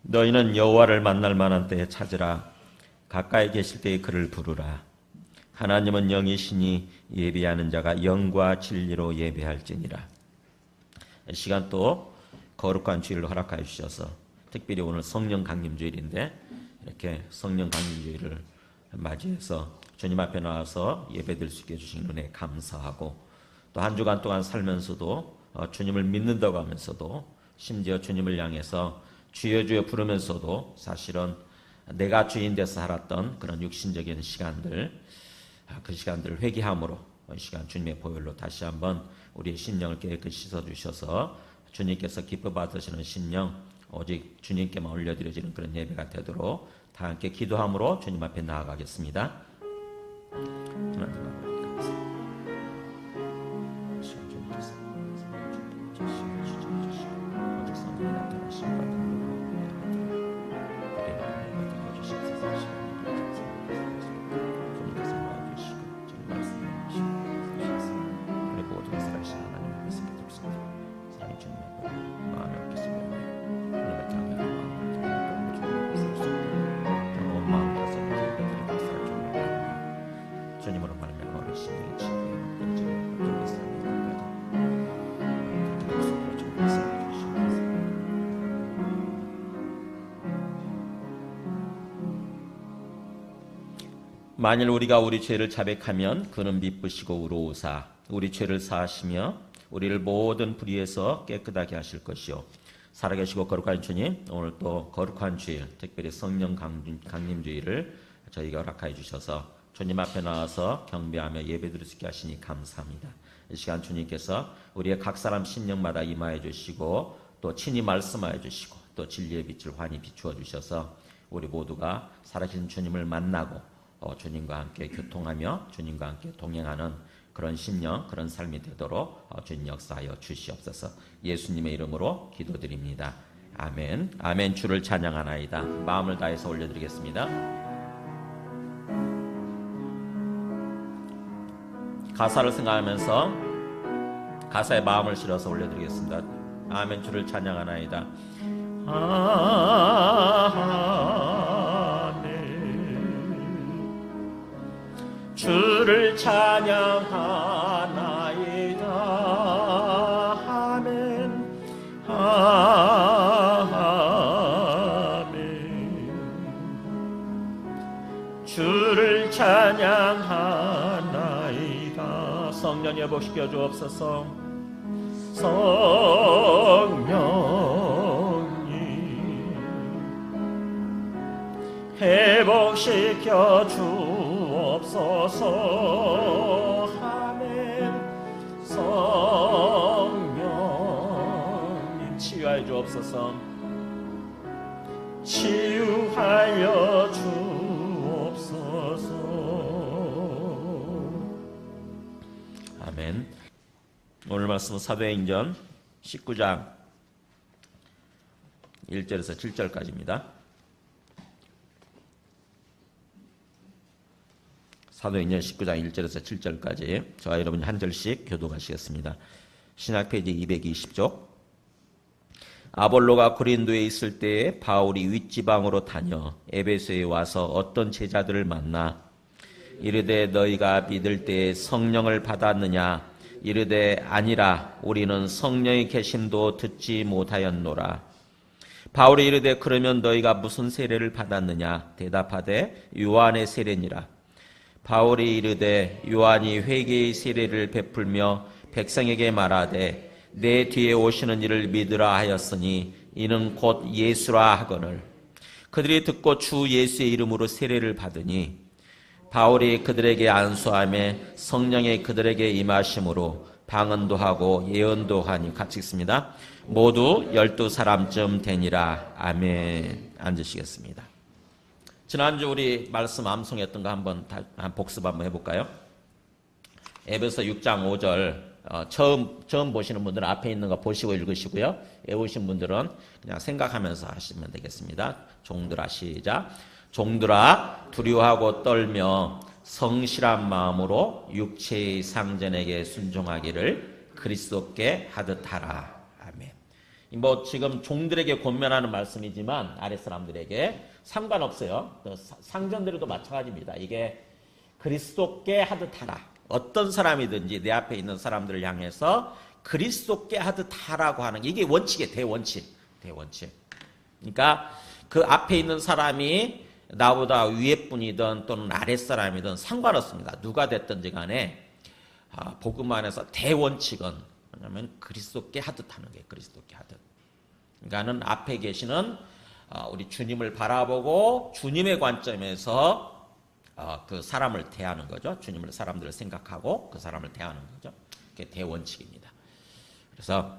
너희는 여호와를 만날 만한 때에 찾으라. 가까이 계실 때에 그를 부르라. 하나님은 영이시니 예배하는 자가 영과 진리로 예배할지니라. 이 시간 또 거룩한 주일을 허락하여 주셔서 특별히 오늘 성령 강림주일인데 이렇게 성령 강림주일을 맞이해서 주님 앞에 나와서 예배드릴 수 있게 해주신 은혜에 감사하고, 또 한 주간 동안 살면서도 주님을 믿는다고 하면서도 심지어 주님을 향해서 주여 주여 부르면서도 사실은 내가 주인 돼서 살았던 그런 육신적인 시간들, 그 시간들을 회개함으로 이 시간 주님의 보혈로 다시 한번 우리의 심령을 깨끗이 씻어주셔서 주님께서 기뻐 받으시는 심령, 오직 주님께만 올려드려지는 그런 예배가 되도록 다 함께 기도함으로 주님 앞에 나아가겠습니다. 주님으로 말미암아 우리 심령이 만일 우리가 우리 죄를 자백하면 그는 미쁘시고 의로우사 우리 죄를 사하시며 우리를 모든 불의에서 깨끗하게 하실 것이요, 살아계시고 거룩한 주님, 오늘 또 거룩한 주일, 특별히 성령 강림주일을 저희가 허락하여 주셔서 주님 앞에 나와서 경배하며 예배드릴 수 있게 하시니 감사합니다. 이 시간 주님께서 우리의 각 사람 심령마다 임하여 주시고 또 친히 말씀하여 주시고 또 진리의 빛을 환히 비추어 주셔서 우리 모두가 살아계신 주님을 만나고 주님과 함께 교통하며 주님과 함께 동행하는 그런 심령, 그런 삶이 되도록 주님 역사하여 주시옵소서. 예수님의 이름으로 기도드립니다. 아멘. 아멘. 주를 찬양하나이다. 마음을 다해서 올려드리겠습니다. 가사를 생각하면서 가사에 마음을 실어서 올려드리겠습니다. 아멘. 주를 찬양하나이다. 주를 찬양하나이다. 아멘. 아멘. 주를 찬양하나이다. 성령 회복시켜 주옵소서. 성령이 회복시켜 주옵소서. 아멘. 성령님 치유하여 주옵소서. 치유하여 주옵소서. 아멘. 오늘 말씀은 사도행전 19장 1절에서 7절까지입니다. 사도행전 19장 1절에서 7절까지 저와 여러분이 한 절씩 교독하시겠습니다. 신약 페이지 220쪽. 아볼로가 고린도에 있을 때에 바울이 윗지방으로 다녀 에베소에 와서 어떤 제자들을 만나 이르되 너희가 믿을 때에 성령을 받았느냐? 이르되 아니라 우리는 성령의 계심도 듣지 못하였노라. 바울이 이르되 그러면 너희가 무슨 세례를 받았느냐? 대답하되 요한의 세례니라. 바울이 이르되 요한이 회개의 세례를 베풀며 백성에게 말하되 내 뒤에 오시는 이를 믿으라 하였으니 이는 곧 예수라 하거늘. 그들이 듣고 주 예수의 이름으로 세례를 받으니 바울이 그들에게 안수하며 성령이 그들에게 임하심으로 방언도 하고 예언도 하니, 같이 읽습니다. 모두 12사람쯤 되니라. 아멘. 앉으시겠습니다. 지난주 우리 말씀 암송했던 거 한번 복습 한번 해볼까요? 에베소 6장 5절 처음 보시는 분들은 앞에 있는 거 보시고 읽으시고요. 외우신 분들은 그냥 생각하면서 하시면 되겠습니다. 종들아 시작. 종들아 두려워하고 떨며 성실한 마음으로 육체의 상전에게 순종하기를 그리스도께 하듯 하라. 아멘. 뭐 지금 종들에게 권면하는 말씀이지만 아랫사람들에게 상관없어요. 상전들에도 마찬가지입니다. 이게 그리스도께 하듯 하라. 어떤 사람이든지 내 앞에 있는 사람들을 향해서 그리스도께 하듯 하라고 하는 게 이게 원칙이에요. 대원칙. 그러니까 그 앞에 있는 사람이 나보다 위에 분이든 또는 아랫사람이든 상관없습니다. 누가 됐든지 간에 복음 안에서 대원칙은 뭐냐면 그리스도께 하듯 하는 게 그리스도께 하듯. 그러니까는 앞에 계시는 우리 주님을 바라보고 주님의 관점에서 그 사람을 대하는 거죠. 주님을 사람들을 생각하고 그 사람을 대하는 거죠. 그게 대원칙입니다. 그래서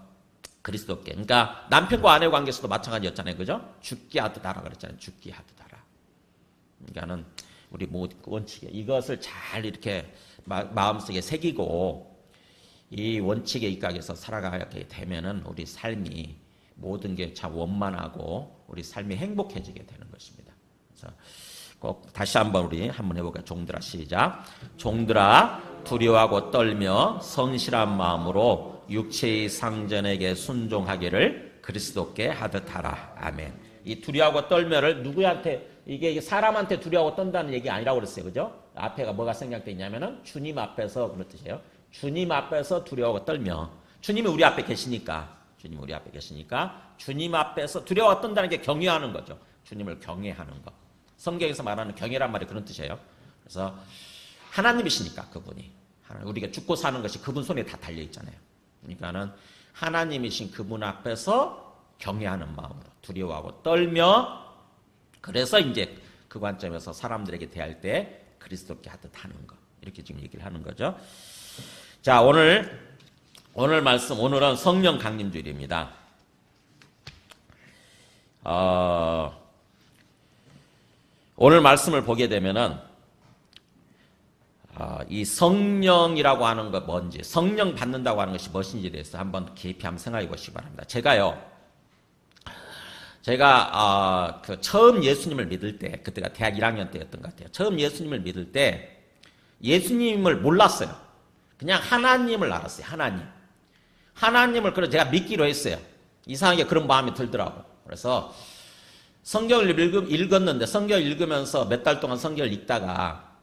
그리스도께. 그러니까 남편과 아내 관계에서도 마찬가지였잖아요. 그죠? 죽게 하듯 하라 그랬잖아요. 죽게 하듯 하라. 그러니까는 우리 원칙에 이것을 잘 이렇게 마음속에 새기고 이 원칙에 입각해서 살아가게 되면은 우리 삶이 모든 게 참 원만하고 우리 삶이 행복해지게 되는 것입니다. 그래서 꼭 다시 한번 우리 한번 해볼까요? 종들아 시작. 종들아 두려워하고 떨며 성실한 마음으로 육체의 상전에게 순종하기를 그리스도께 하듯 하라. 아멘. 이 두려워하고 떨며를 누구한테 이게 사람한테 두려워하고 떤다는 얘기 아니라고 그랬어요. 그죠? 앞에가 뭐가 생략되어 있냐면은 주님 앞에서 그런 뜻이에요. 주님 앞에서 두려워하고 떨며 주님이 우리 앞에 계시니까 주님 앞에서 두려워하고 떤다는 게 경외하는 거죠. 주님을 경외하는 것. 성경에서 말하는 경외란 말이 그런 뜻이에요. 그래서 하나님이시니까 그분이 우리가 죽고 사는 것이 그분 손에 다 달려 있잖아요. 그러니까는 하나님이신 그분 앞에서 경외하는 마음으로 두려워하고 떨며 그래서 이제 그 관점에서 사람들에게 대할 때 그리스도께 하듯 하는 것 이렇게 지금 얘기를 하는 거죠. 자 오늘 말씀 오늘은 성령 강림주일입니다. 오늘 말씀을 보게 되면은 이 성령이라고 하는 것 뭔지 성령 받는다고 하는 것이 무엇인지에 대해서 한번 깊이 한번 생각해 보시기 바랍니다. 제가 처음 예수님을 믿을 때 그때가 대학 1학년 때였던 것 같아요. 처음 예수님을 믿을 때 예수님을 몰랐어요. 그냥 하나님을 알았어요. 하나님을 그래서 제가 믿기로 했어요. 이상하게 그런 마음이 들더라고. 그래서 성경을 읽었는데 성경을 읽으면서 몇 달 동안 성경을 읽다가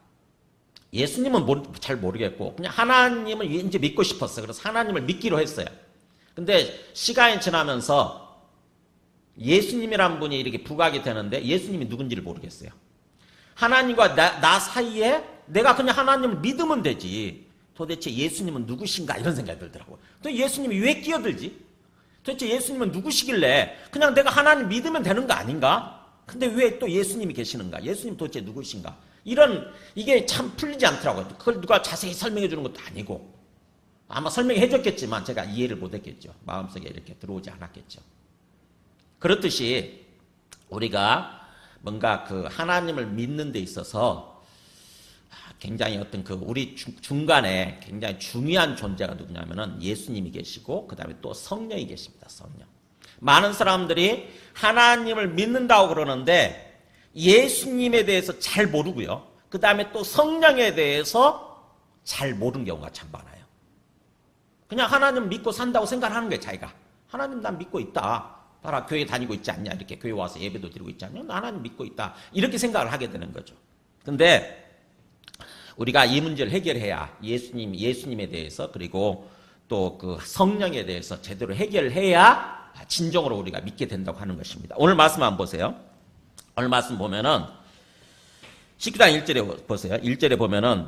예수님은 잘 모르겠고 그냥 하나님을 이제 믿고 싶었어요. 그래서 하나님을 믿기로 했어요. 근데 시간이 지나면서 예수님이란 분이 이렇게 부각이 되는데 예수님이 누군지를 모르겠어요. 하나님과 나 사이에 내가 그냥 하나님을 믿으면 되지. 도대체 예수님은 누구신가 이런 생각이 들더라고요. 또 예수님이 왜 끼어들지? 도대체 예수님은 누구시길래 그냥 내가 하나님 믿으면 되는 거 아닌가? 근데 왜 또 예수님이 계시는가? 예수님 도대체 누구신가? 이게 참 풀리지 않더라고요. 그걸 누가 자세히 설명해 주는 것도 아니고 아마 설명해 줬겠지만 제가 이해를 못했겠죠. 마음속에 이렇게 들어오지 않았겠죠. 그렇듯이 우리가 뭔가 그 하나님을 믿는 데 있어서 굉장히 어떤 그 우리 중간에 굉장히 중요한 존재가 누구냐면은 예수님이 계시고 그 다음에 또 성령이 계십니다. 성령. 많은 사람들이 하나님을 믿는다고 그러는데 예수님에 대해서 잘 모르고요. 그 다음에 또 성령에 대해서 잘 모르는 경우가 참 많아요. 그냥 하나님 믿고 산다고 생각하는 거예요. 자기가. 하나님 난 믿고 있다. 봐라 교회 다니고 있지 않냐. 이렇게 교회 와서 예배도 드리고 있지 않냐. 나 하나님 믿고 있다. 이렇게 생각을 하게 되는 거죠. 근데 우리가 이 문제를 해결해야 예수님에 대해서 그리고 또 그 성령에 대해서 제대로 해결해야 진정으로 우리가 믿게 된다고 하는 것입니다. 오늘 말씀 한번 보세요. 오늘 말씀 보면은 19장 1절에 보세요. 1절에 보면은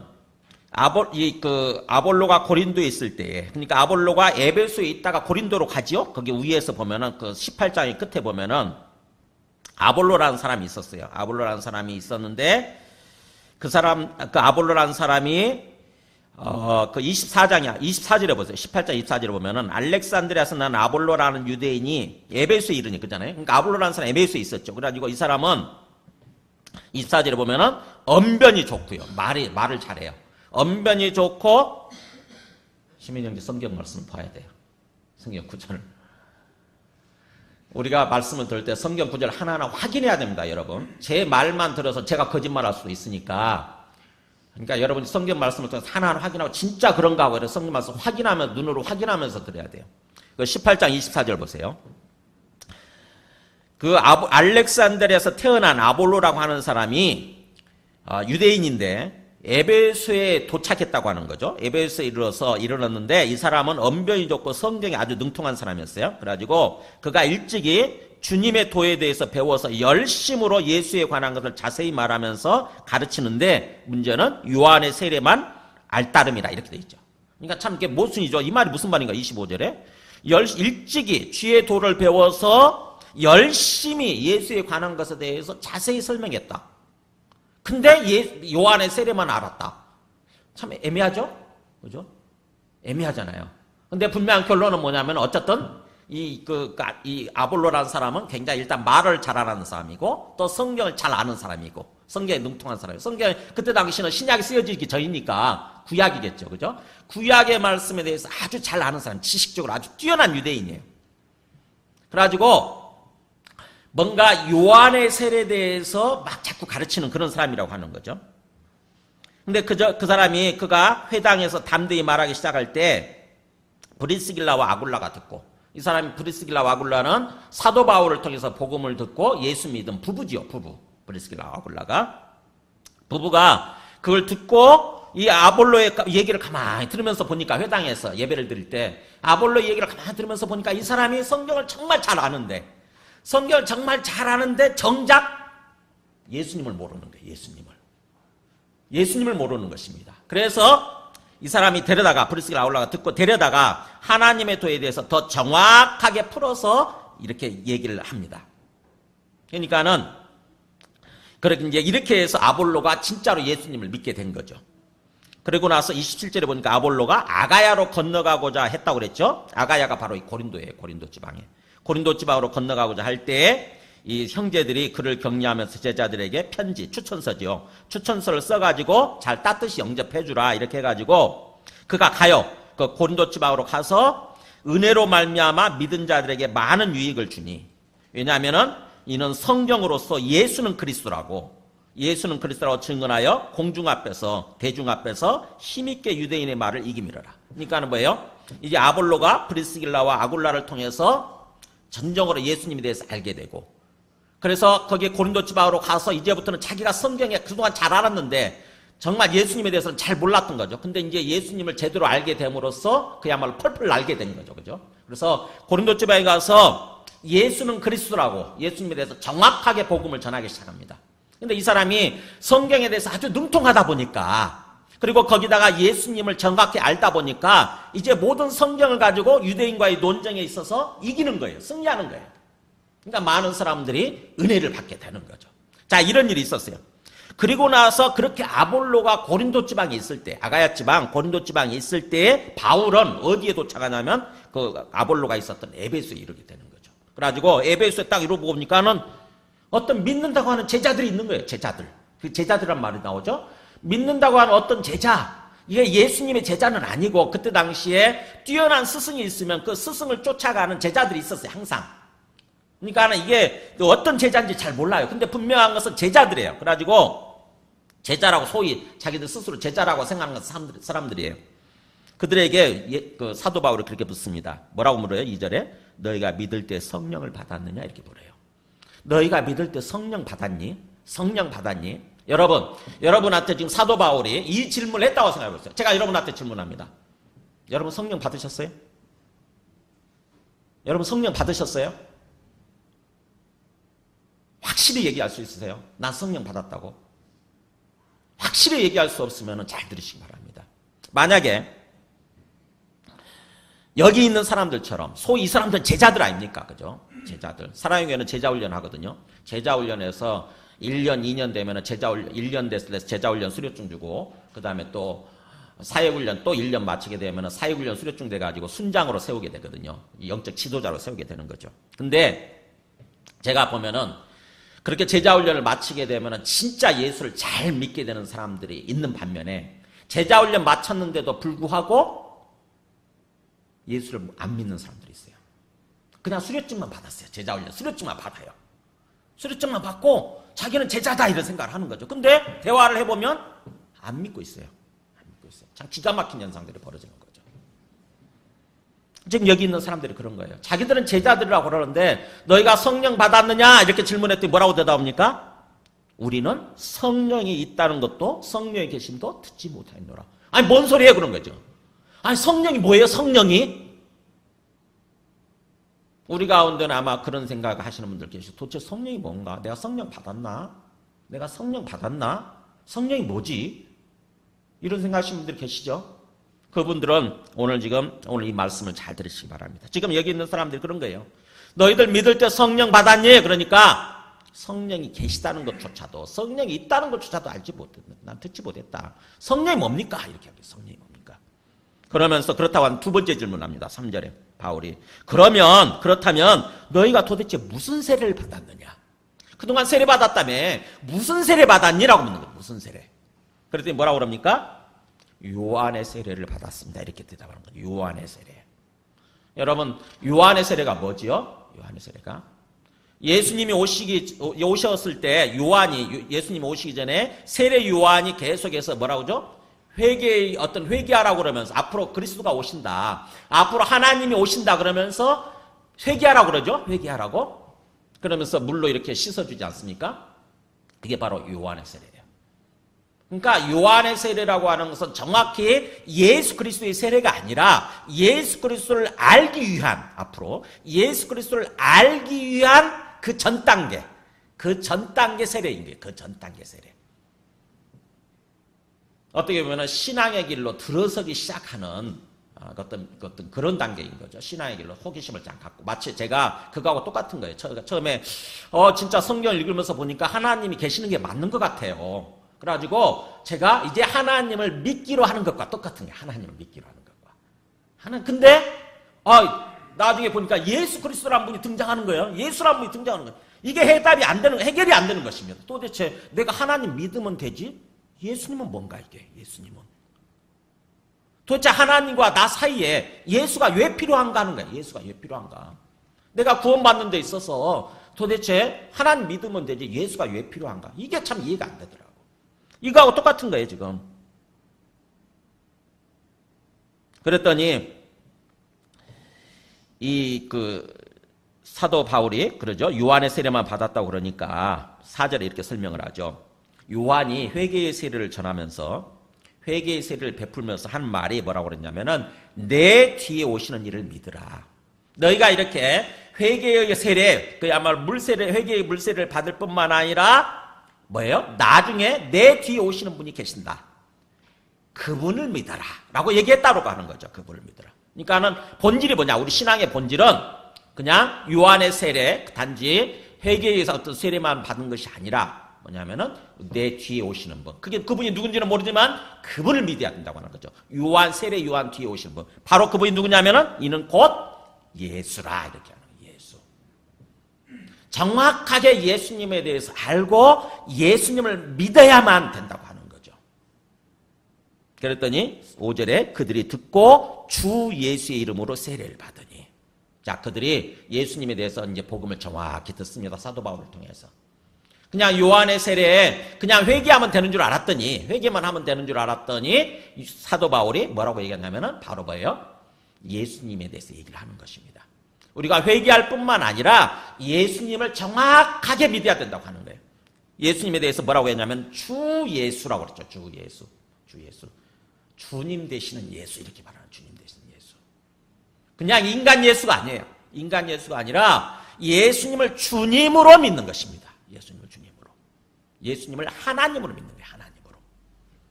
아볼로가 고린도에 있을 때 그러니까 아볼로가 에베소에 있다가 고린도로 가지요. 거기 위에서 보면은 그 18장의 끝에 보면은 아볼로라는 사람이 있었어요. 아볼로라는 사람이 있었는데 그 아볼로라는 사람이, 그 24절에 보세요. 18장 24절에 보면은, 알렉산드리아에서 난 아볼로라는 유대인이 에베소에 이르니, 그잖아요. 그러니까 아볼로라는 사람이 에베소에 있었죠. 그래가지고 이 사람은 24절에 보면은, 언변이 좋고요. 말을 잘해요. 언변이 좋고, 시민형제 성경 말씀을 봐야 돼요. 성경 구절을. 우리가 말씀을 들을 때 성경 구절 하나하나 확인해야 됩니다, 여러분. 제 말만 들어서 제가 거짓말할 수도 있으니까. 그러니까 여러분이 성경 말씀을 통해서 하나하나 확인하고 진짜 그런가 하고 성경 말씀 확인하면 눈으로 확인하면서 들어야 돼요. 18장 24절 보세요. 그 알렉산드리아에서 태어난 아볼로라고 하는 사람이 유대인인데 에베소에 도착했다고 하는 거죠. 에베소에 이르렀는데 이 사람은 언변이 좋고 성경에 아주 능통한 사람이었어요. 그래가지고 그가 일찍이 주님의 도에 대해서 배워서 열심으로 예수에 관한 것을 자세히 말하면서 가르치는데 문제는 요한의 세례만 알따름이라 이렇게 돼 있죠. 그러니까 참 이게 모순이죠. 이 말이 무슨 말인가 25절에 일찍이 주의 도를 배워서 열심히 예수에 관한 것에 대해서 자세히 설명했다. 근데 요한의 세례만 알았다. 참 애매하죠? 그죠? 애매하잖아요. 근데 분명한 결론은 뭐냐면 어쨌든 이 아볼로라는 사람은 굉장히 일단 말을 잘하는 사람이고 또 성경을 잘 아는 사람이고 성경에 능통한 사람이에요. 성경 그때 당시는 신약이 쓰여지기 전이니까 구약이겠죠. 그죠? 구약의 말씀에 대해서 아주 잘 아는 사람, 지식적으로 아주 뛰어난 유대인이에요. 그래가지고 뭔가 요한의 세례에 대해서 막 자꾸 가르치는 그런 사람이라고 하는 거죠. 근데 그가 회당에서 담대히 말하기 시작할 때 브리스길라와 아굴라가 듣고 이 사람이 브리스길라와 아굴라는 사도 바울을 통해서 복음을 듣고 예수 믿은 부부지요. 부부. 브리스길라와 아굴라가. 부부가 그걸 듣고 이 아볼로의 얘기를 가만히 들으면서 보니까 회당에서 예배를 드릴 때 아볼로의 얘기를 가만히 들으면서 보니까 이 사람이 성경을 정말 잘 아는데 정작 예수님을 모르는 거예요. 예수님을 모르는 것입니다. 그래서 이 사람이 브리스길라 아굴라가 듣고 데려다가 하나님의 도에 대해서 더 정확하게 풀어서 이렇게 얘기를 합니다. 그러니까는 이제 이렇게 해서 아볼로가 진짜로 예수님을 믿게 된 거죠. 그리고 나서 27절에 보니까 아볼로가 아가야로 건너가고자 했다고 그랬죠. 아가야가 바로 이 고린도예요. 고린도 지방에. 고린도 지방으로 건너가고자 할 때 이 형제들이 그를 격려하면서 제자들에게 편지, 추천서지요. 추천서를 써가지고 잘 따뜻이 영접해주라 이렇게 해가지고 그가 가요. 그 고린도 지방으로 가서 은혜로 말미암아 믿은 자들에게 많은 유익을 주니 왜냐하면은 이는 성경으로서 예수는 그리스도라고 증언하여 공중 앞에서 대중 앞에서 힘있게 유대인의 말을 이기미르라. 그러니까는 뭐예요? 이제 아볼로가 브리스길라와 아굴라를 통해서 전적으로 예수님에 대해서 알게 되고 그래서 거기 고린도 지방으로 가서 이제부터는 자기가 성경에 그동안 잘 알았는데 정말 예수님에 대해서는 잘 몰랐던 거죠. 근데 이제 예수님을 제대로 알게 됨으로써 그야말로 펄펄 날게 된 거죠. 그죠? 그래서 고린도 지방에 가서 예수는 그리스도라고 예수님에 대해서 정확하게 복음을 전하기 시작합니다. 근데 이 사람이 성경에 대해서 아주 능통하다 보니까 그리고 거기다가 예수님을 정확히 알다 보니까 이제 모든 성경을 가지고 유대인과의 논쟁에 있어서 이기는 거예요. 승리하는 거예요. 그러니까 많은 사람들이 은혜를 받게 되는 거죠. 자, 이런 일이 있었어요. 그리고 나서 그렇게 아볼로가 고린도 지방에 있을 때, 아가야 지방, 고린도 지방에 있을 때 바울은 어디에 도착하냐면 그 아볼로가 있었던 에베소에 이르게 되는 거죠. 그래가지고 에베소에 딱 이러고 보니까는 어떤 믿는다고 하는 제자들이 있는 거예요. 제자들. 그 제자들이란 말이 나오죠. 믿는다고 하는 어떤 제자. 이게 예수님의 제자는 아니고 그때 당시에 뛰어난 스승이 있으면 그 스승을 쫓아가는 제자들이 있었어요. 항상. 그러니까 이게 어떤 제자인지 잘 몰라요. 근데 분명한 것은 제자들이에요. 그래가지고 제자라고 소위 자기들 스스로 제자라고 생각하는 사람들이에요. 그들에게 그 사도 바울이 그렇게 묻습니다. 뭐라고 물어요? 2절에 너희가 믿을 때 성령을 받았느냐 이렇게 물어요. 너희가 믿을 때 성령 받았니? 성령 받았니? 여러분한테 지금 사도 바울이 이 질문을 했다고 생각해보세요. 제가 여러분한테 질문합니다. 여러분 성령 받으셨어요? 여러분 성령 받으셨어요? 확실히 얘기할 수 있으세요? 난 성령 받았다고. 확실히 얘기할 수 없으면 잘 들으시기 바랍니다. 만약에 여기 있는 사람들처럼 소위 이 사람들은 제자들 아닙니까? 그죠? 제자들. 사랑의 교회는 제자훈련 하거든요. 제자훈련에서 1년, 2년 되면 제자훈련, 1년 됐을 때 제자훈련 수료증 주고 그 다음에 또 사역훈련 또 1년 마치게 되면 사역훈련 수료증 돼가지고 순장으로 세우게 되거든요. 영적 지도자로 세우게 되는 거죠. 근데 제가 보면은 그렇게 제자훈련을 마치게 되면 진짜 예수를 잘 믿게 되는 사람들이 있는 반면에 제자훈련 마쳤는데도 불구하고 예수를 안 믿는 사람들이 있어요. 그냥 수료증만 받았어요. 제자훈련 수료증만 받아요. 수료증만 받고 자기는 제자다 이런 생각을 하는 거죠. 근데 대화를 해보면 안 믿고 있어요. 안 믿고 있어요. 참 기가 막힌 현상들이 벌어지는 거죠. 지금 여기 있는 사람들이 그런 거예요. 자기들은 제자들이라고 그러는데 너희가 성령 받았느냐 이렇게 질문했더니 뭐라고 대답합니까? 우리는 성령이 있다는 것도 성령이 계심도 듣지 못하였노라. 아니 뭔 소리예요 그런 거죠. 아니 성령이 뭐예요 성령이? 우리 가운데는 아마 그런 생각 하시는 분들 계시죠. 도대체 성령이 뭔가? 내가 성령 받았나? 내가 성령 받았나? 성령이 뭐지? 이런 생각 하시는 분들 계시죠? 그분들은 오늘 이 말씀을 잘 들으시기 바랍니다. 지금 여기 있는 사람들이 그런 거예요. 너희들 믿을 때 성령 받았니? 그러니까 성령이 계시다는 것조차도 성령이 있다는 것조차도 알지 못했다. 난 듣지 못했다. 성령이 뭡니까? 이렇게 하고 성령이 뭡니까? 그러면서 그렇다고 한 두 번째 질문합니다. 3절에 바울이 그렇다면 너희가 도대체 무슨 세례를 받았느냐? 그동안 세례 받았다며 무슨 세례 받았니라고 묻는 거예요. 무슨 세례? 그랬더니 뭐라고 그럽니까? 요한의 세례를 받았습니다. 이렇게 대답하는 거예요. 요한의 세례. 여러분 요한의 세례가 뭐지요? 요한의 세례가 예수님이 오셨을 때 예수님이 오시기 전에 세례 요한이 계속해서 뭐라고 하죠? 회개하라고 그러면서 앞으로 그리스도가 오신다. 앞으로 하나님이 오신다 그러면서 회개하라고 그러죠? 회개하라고. 그러면서 물로 이렇게 씻어주지 않습니까? 그게 바로 요한의 세례예요. 그러니까 요한의 세례라고 하는 것은 정확히 예수 그리스도의 세례가 아니라 예수 그리스도를 알기 위한 앞으로 예수 그리스도를 알기 위한 그 전 단계 세례인 거예요. 그 전 단계 세례. 어떻게 보면 신앙의 길로 들어서기 시작하는 어떤 그런 단계인 거죠. 신앙의 길로 호기심을 쫙 갖고 마치 제가 그거하고 똑같은 거예요. 처음에 진짜 성경을 읽으면서 보니까 하나님이 계시는 게 맞는 것 같아요. 그래가지고 제가 이제 하나님을 믿기로 하는 것과 똑같은 게 하나님을 믿기로 하는 것과 근데 나중에 보니까 예수 그리스도라는 분이 등장하는 거예요. 예수라는 분이 등장하는 거예요. 이게 해결이 안 되는 것입니다. 도대체 내가 하나님 믿으면 되지? 예수님은 뭔가 이게 예수님은 도대체 하나님과 나 사이에 예수가 왜 필요한가 하는 거예요. 예수가 왜 필요한가? 내가 구원받는 데 있어서 도대체 하나님 믿으면 되지 예수가 왜 필요한가? 이게 참 이해가 안 되더라고. 이거하고 똑같은 거예요 지금. 그랬더니 사도 바울이 그러죠. 요한의 세례만 받았다고 그러니까 4절에 이렇게 설명을 하죠. 요한이 회개의 세례를 전하면서 회개의 세례를 베풀면서 한 말이 뭐라고 그랬냐면은 내 뒤에 오시는 이를 믿으라. 너희가 이렇게 회개의 세례, 그야말로 회개의 물세례를 받을 뿐만 아니라 뭐예요? 나중에 내 뒤에 오시는 분이 계신다. 그분을 믿어라. 라고 얘기했다고 하는 거죠. 그분을 믿어라. 그러니까는 본질이 뭐냐? 우리 신앙의 본질은 그냥 요한의 세례, 단지 회개에서 어떤 세례만 받은 것이 아니라 뭐냐면은 내 뒤에 오시는 분. 그분이 누군지는 모르지만 그분을 믿어야 된다고 하는 거죠. 세례 요한 뒤에 오시는 분. 바로 그분이 누구냐면은 이는 곧 예수라. 이렇게 하는 거예요. 예수. 정확하게 예수님에 대해서 알고 예수님을 믿어야만 된다고 하는 거죠. 그랬더니 5절에 그들이 듣고 주 예수의 이름으로 세례를 받으니. 자, 그들이 예수님에 대해서 이제 복음을 정확히 듣습니다. 사도 바울을 통해서. 그냥 요한의 세례에 그냥 회개만 하면 되는 줄 알았더니 사도 바울이 뭐라고 얘기했냐면은 바로 뭐예요? 예수님에 대해서 얘기를 하는 것입니다. 우리가 회개할 뿐만 아니라 예수님을 정확하게 믿어야 된다고 하는 거예요. 예수님에 대해서 뭐라고 했냐면 주 예수라고 그랬죠. 주 예수. 주님 되시는 예수 이렇게 말하는 주님 되시는 예수. 그냥 인간 예수가 아니에요. 인간 예수가 아니라 예수님을 주님으로 믿는 것입니다. 예수님을 주님으로. 예수님을 하나님으로 믿는 거예요. 하나님으로.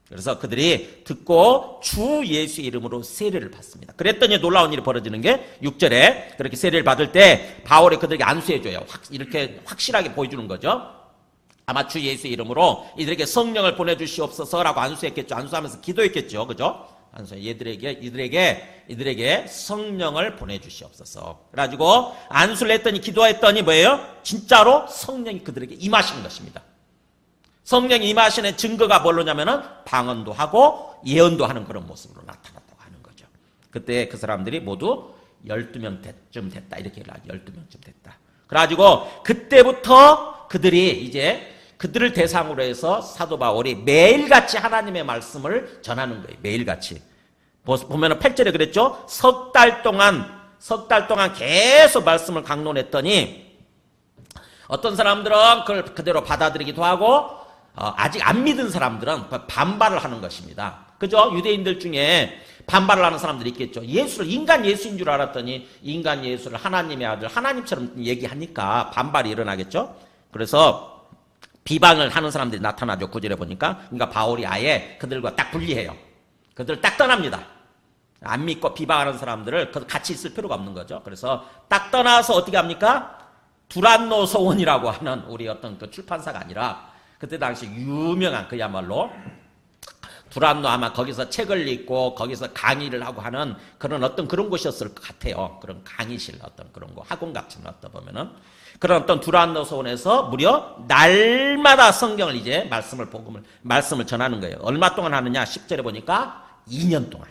그래서 그들이 듣고 주 예수의 이름으로 세례를 받습니다. 그랬더니 놀라운 일이 벌어지는 게 6절에 그렇게 세례를 받을 때 바울이 그들에게 안수해줘요. 이렇게 확실하게 보여주는 거죠. 아마 주 예수의 이름으로 이들에게 성령을 보내주시옵소서라고 안수했겠죠. 안수하면서 기도했겠죠. 그죠? 이들에게 성령을 보내주시옵소서. 그래가지고 안수를 했더니 기도했더니 뭐예요? 진짜로 성령이 그들에게 임하시는 것입니다. 성령이 임하시는 증거가 뭘로냐면은 방언도 하고 예언도 하는 그런 모습으로 나타났다고 하는 거죠. 그때 그 사람들이 모두 12명쯤 됐다. 이렇게 얘기를 하죠. 12명쯤 됐다. 그래가지고 그때부터 그들을 대상으로 해서 사도 바울이 매일같이 하나님의 말씀을 전하는 거예요. 매일같이. 보면은 8절에 그랬죠. 석 달 동안 석 달 동안 계속 말씀을 강론했더니 어떤 사람들은 그걸 그대로 받아들이기도 하고 아직 안 믿은 사람들은 반발을 하는 것입니다. 그죠? 유대인들 중에 반발을 하는 사람들이 있겠죠. 예수를 인간 예수인 줄 알았더니 인간 예수를 하나님의 아들, 하나님처럼 얘기하니까 반발이 일어나겠죠. 그래서 비방을 하는 사람들이 나타나죠. 9절에 보니까. 그러니까 바울이 아예 그들과 딱 분리해요. 그들을 딱 떠납니다. 안 믿고 비방하는 사람들을 같이 있을 필요가 없는 거죠. 그래서 딱 떠나서 어떻게 합니까? 두란노 소원이라고 하는 우리 어떤 그 출판사가 아니라 그때 당시 유명한 그야말로 두란노 아마 거기서 책을 읽고 거기서 강의를 하고 하는 그런 어떤 그런 곳이었을 것 같아요. 그런 강의실 어떤 그런 거 학원 같은 거 어떤 보면은 그런 어떤 두란노 소원에서 무려 날마다 성경을 이제 말씀을 전하는 거예요. 얼마 동안 하느냐? 10절에 보니까 2년 동안.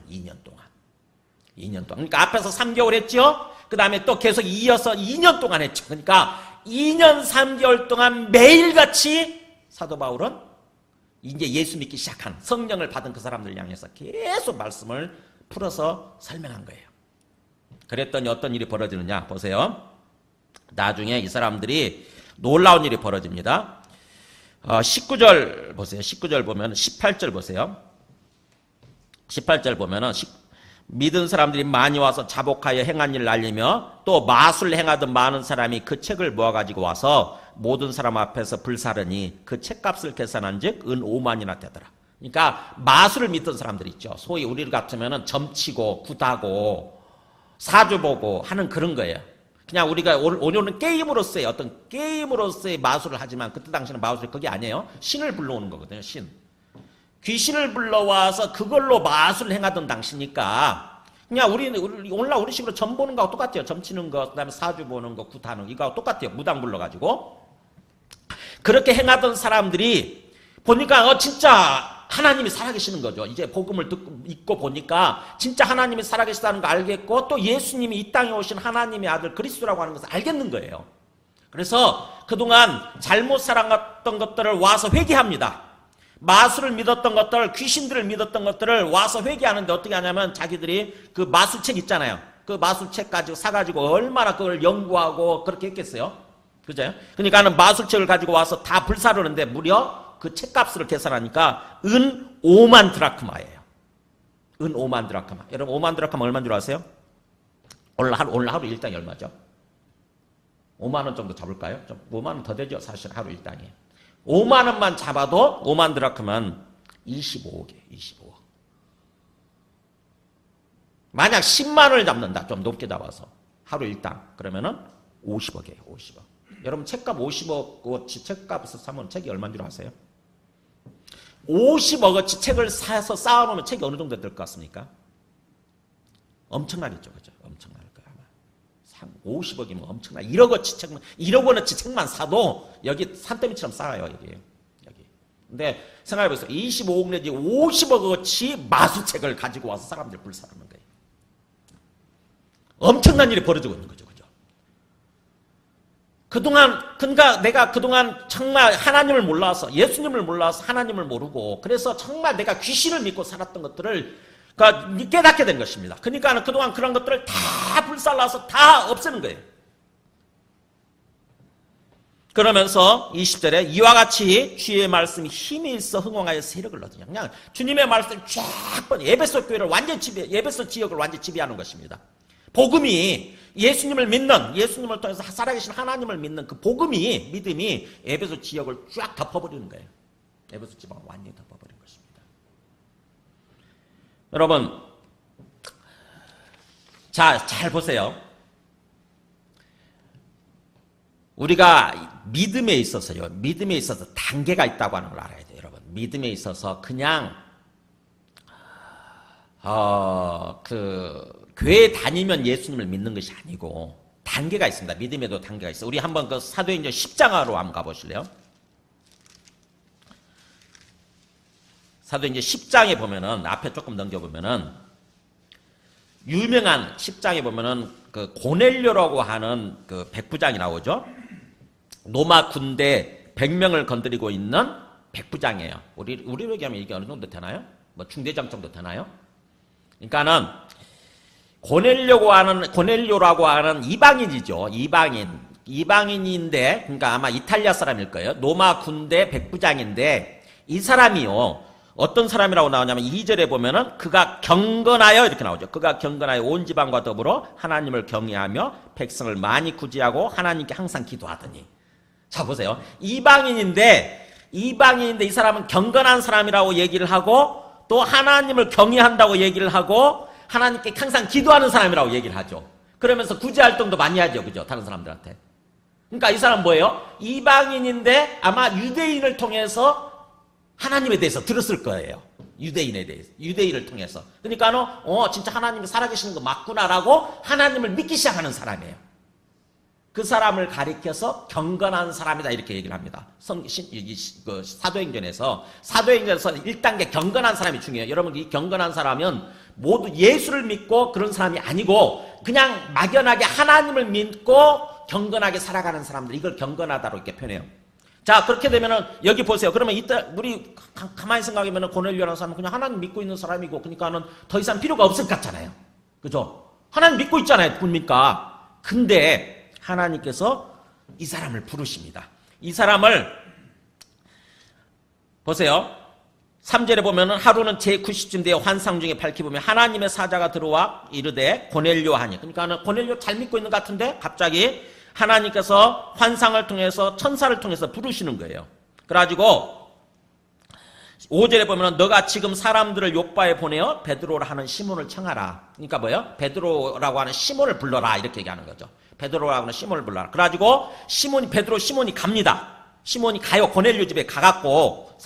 그러니까 앞에서 3개월 했죠? 그 다음에 또 계속 이어서 2년 동안 했죠. 그러니까 2년 3개월 동안 매일같이 사도 바울은 이제 예수 믿기 시작한 성령을 받은 그 사람들을 향해서 계속 말씀을 풀어서 설명한 거예요. 그랬더니 어떤 일이 벌어지느냐 보세요. 나중에 이 사람들이 놀라운 일이 벌어집니다. 19절 보세요. 19절 보면 18절 보세요. 18절 보면은 믿은 사람들이 많이 와서 자복하여 행한 일을 알리며 또 마술 행하던 많은 사람이 그 책을 모아가지고 와서 모든 사람 앞에서 불사르니 그 책값을 계산한 즉 은 5만이나 되더라. 그러니까 마술을 믿던 사람들 있죠. 소위 우리 같으면은 점치고 굿하고 사주 보고 하는 그런 거예요. 그냥 우리가 오늘은 게임으로서의 어떤 게임으로서의 마술을 하지만 그때 당시는 마술이 그게 아니에요. 신을 불러오는 거거든요. 신. 귀신을 불러와서 그걸로 마술을 행하던 당시니까 그냥 오늘날 우리 식으로 점 보는 거하고 똑같아요. 점치는 거, 그 다음에 사주 보는 거, 굿하는 거 이거하고 똑같아요. 무당 불러가지고 그렇게 행하던 사람들이 보니까 진짜 하나님이 살아계시는 거죠. 이제 복음을 읽고 보니까 진짜 하나님이 살아계시다는 거 알겠고 또 예수님이 이 땅에 오신 하나님의 아들 그리스도라고 하는 것을 알겠는 거예요. 그래서 그동안 잘못 살아갔던 것들을 와서 회개합니다. 마술을 믿었던 것들, 귀신들을 믿었던 것들을 와서 회개하는데 어떻게 하냐면 자기들이 그 마술책 있잖아요. 그 마술책 가지고 사가지고 얼마나 그걸 연구하고 그렇게 했겠어요. 그죠? 그러니까는 마술책을 가지고 와서 다 불사르는데 무려 그 책값을 계산하니까 은 5만 드라크마예요. 은 5만 드라크마. 여러분 5만 드라크마 얼마인 줄 아세요? 오늘 하루 일당이 얼마죠? 5만 원 정도 잡을까요? 5만 원 더 되죠. 사실 하루 일당이. 5만 원만 잡아도 5만 드라크면 25억이에요. 25억. 만약 10만 원을 잡는다. 좀 높게 잡아서. 하루 일당. 그러면은 50억이에요. 50억. 여러분 책값 50억어치 책값에서 사면 책이 얼마인 줄 아세요? 50억어치 책을 사서 쌓아놓으면 책이 어느 정도 될 것 같습니까? 엄청나겠죠. 그죠? 엄청날 거예요. 아마. 50억이면 엄청나. 1억 원어치 책만 사도 여기 산더미처럼 쌓아요. 여기. 근데 생각해보세요. 25억 내지 50억어치 마수책을 가지고 와서 사람들 불사르는 거예요. 엄청난 일이 벌어지고 있는 거죠. 그러니까 내가 그동안 정말 하나님을 몰라서, 예수님을 몰라서 하나님을 모르고, 그래서 정말 내가 귀신을 믿고 살았던 것들을 깨닫게 된 것입니다. 그러니까 그동안 그런 것들을 다 불살라서 다 없애는 거예요. 그러면서 20절에 이와 같이 주의 말씀이 힘이 있어 흥왕하여 세력을 얻으냐. 그냥 주님의 말씀을 쫙 에베소 교회를 에베소 지역을 완전히 지배하는 것입니다. 복음이 예수님을 믿는, 예수님을 통해서 살아계신 하나님을 믿는 그 믿음이 에베소 지역을 쫙 덮어버리는 거예요. 에베소 지방을 완전히 덮어버린 것입니다. 여러분, 자, 잘 보세요. 우리가 믿음에 있어서 단계가 있다고 하는 걸 알아야 돼요, 여러분. 믿음에 있어서 그냥, 교회 다니면 예수님을 믿는 것이 아니고 단계가 있습니다. 믿음에도 단계가 있어요. 우리 한번 그 사도행전 10장으로 한번 가보실래요? 사도행전 10장에 보면은 앞에 조금 넘겨보면은 유명한 10장에 보면은 그 고넬료라고 하는 그 백부장이 나오죠. 로마 군대 100명을 건드리고 있는 백부장이에요. 우리로 얘기하면 이게 어느 정도 되나요? 뭐 중대장 정도 되나요? 그러니까는 고넬료라고 하는 이방인이죠. 이방인인데, 그러니까 아마 이탈리아 사람일 거예요. 로마 군대 백부장인데, 이 사람이요. 어떤 사람이라고 나오냐면 2절에 보면은 그가 경건하여 이렇게 나오죠. 그가 경건하여 온 지방과 더불어 하나님을 경외하며 백성을 많이 구제하고 하나님께 항상 기도하더니. 자, 보세요. 이방인인데 이 사람은 경건한 사람이라고 얘기를 하고 또 하나님을 경외한다고 얘기를 하고 하나님께 항상 기도하는 사람이라고 얘기를 하죠. 그러면서 구제 활동도 많이 하죠. 그죠? 다른 사람들한테. 그러니까 이 사람 뭐예요? 이방인인데 아마 유대인을 통해서 하나님에 대해서 들었을 거예요. 유대인에 대해서. 유대인을 통해서. 그러니까 진짜 하나님이 살아계시는 거 맞구나라고 하나님을 믿기 시작하는 사람이에요. 그 사람을 가리켜서 경건한 사람이다 이렇게 얘기를 합니다. 사도행전에서 1단계 경건한 사람이 중요해요. 여러분 이 경건한 사람은 모두 예수를 믿고 그런 사람이 아니고 그냥 막연하게 하나님을 믿고 경건하게 살아가는 사람들, 이걸 경건하다로 이렇게 표현해요. 자, 그렇게 되면은 여기 보세요. 그러면 이따 우리 가만히 생각하면은 고넬료라는 사람은 그냥 하나님 믿고 있는 사람이고 그러니까는 더 이상 필요가 없을 것 같잖아요. 그죠? 하나님 믿고 있잖아요. 뭡니까? 근데 하나님께서 이 사람을 부르십니다. 이 사람을 보세요. 3절에 보면은 하루는 제90쯤 되어 환상 중에 밝히보면 하나님의 사자가 들어와 이르되 고넬료 하니. 그러니까는 고넬료 잘 믿고 있는 것 같은데 갑자기 하나님께서 환상을 통해서 천사를 통해서 부르시는 거예요. 그래가지고 5절에 보면 너가 지금 사람들을 요바에 보내어 베드로라 하는 시몬을 청하라. 그러니까 뭐예요? 베드로라고 하는 시몬을 불러라 이렇게 얘기하는 거죠. 베드로라고 하는 시몬을 불러라. 그래가지고 시몬이 갑니다. 시몬이 가요. 고넬료 집에 가갖고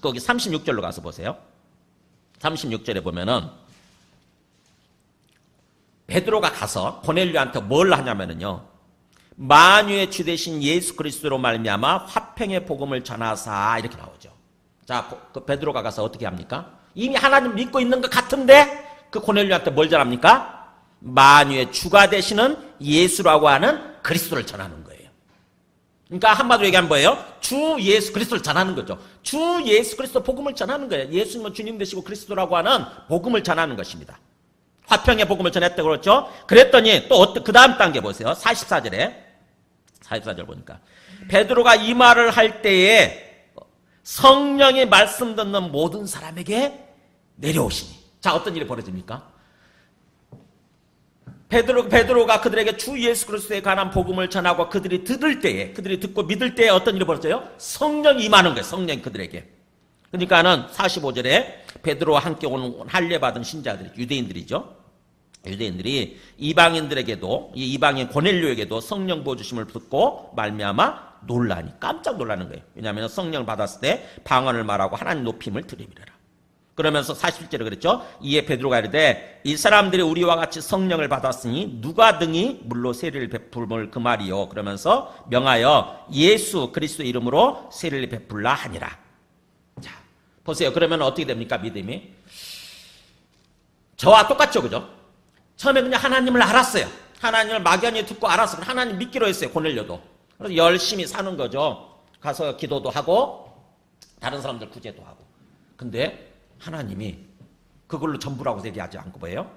거기 36절로 가서 보세요. 36절에 보면은 베드로가 가서 고넬료한테 뭘 하냐면은요. 만유의 주 되신 예수 그리스도로 말미암아 화평의 복음을 전하사 이렇게 나오죠. 자, 그 베드로가 가서 어떻게 합니까? 이미 하나님 믿고 있는 것 같은데 그 고넬료한테 뭘 전합니까? 만유의 주가 되시는 예수라고 하는 그리스도를 전하는 거예요. 그러니까 한마디로 얘기하면 뭐예요? 주 예수 그리스도를 전하는 거죠. 주 예수 그리스도 복음을 전하는 거예요. 예수님은 주님 되시고 그리스도라고 하는 복음을 전하는 것입니다. 화평의 복음을 전했다고 그랬죠. 그랬더니 또 그 다음 단계 보세요. 44절 보니까 베드로가 이 말을 할 때에 성령의 말씀 듣는 모든 사람에게 내려오시니. 자, 어떤 일이 벌어집니까? 베드로가 그들에게 주 예수 그리스도에 관한 복음을 전하고 그들이 듣고 믿을 때에 어떤 일이 벌어져요? 성령이 임하는 거예요. 성령이 그들에게. 그러니까는 45절에 베드로와 함께 온 할례 받은 신자들이 유대인들이죠. 유대인들이 이방인들에게도 이 이방인 고넬료에게도 성령 부어주심을 듣고 말미암아 깜짝 놀라는 거예요. 왜냐하면 성령을 받았을 때 방언을 말하고 하나님 높임을 들이미르라. 그러면서 47절에 그랬죠. 이에 베드로가 이르되 이 사람들이 우리와 같이 성령을 받았으니 누가 등이 물로 세례를 베풀을 그 말이요. 그러면서 명하여 예수 그리스도 이름으로 세례를 베풀라 하니라. 자, 보세요. 그러면 어떻게 됩니까? 믿음이 저와 똑같죠, 그죠? 처음에 그냥 하나님을 알았어요. 하나님을 막연히 듣고 알았어요. 하나님 믿기로 했어요. 고넬료도. 그래서 열심히 사는 거죠. 가서 기도도 하고 다른 사람들 구제도 하고. 근데 하나님이 그걸로 전부라고 얘기하지 않고 뭐예요?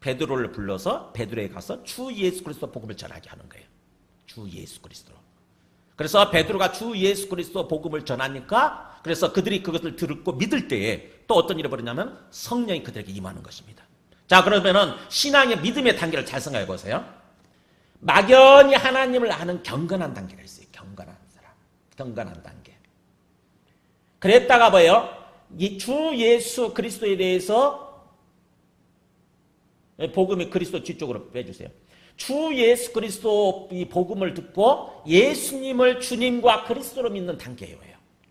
베드로를 불러서 베드로에 가서 주 예수 그리스도 복음을 전하게 하는 거예요. 주 예수 그리스도. 그래서 베드로가 주 예수 그리스도 복음을 전하니까 그래서 그들이 그것을 듣고 믿을 때에 또 어떤 일이 벌어지냐면 성령이 그들에게 임하는 것입니다. 자, 그러면은 신앙의 믿음의 단계를 잘 생각해 보세요. 막연히 하나님을 아는 경건한 단계가 있어요. 경건한 사람. 경건한 단계. 그랬다가 뭐예요? 이 주 예수 그리스도에 대해서 복음이 그리스도 뒤쪽으로 빼주세요. 주 예수 그리스도 이 복음을 듣고 예수님을 주님과 그리스도로 믿는 단계예요.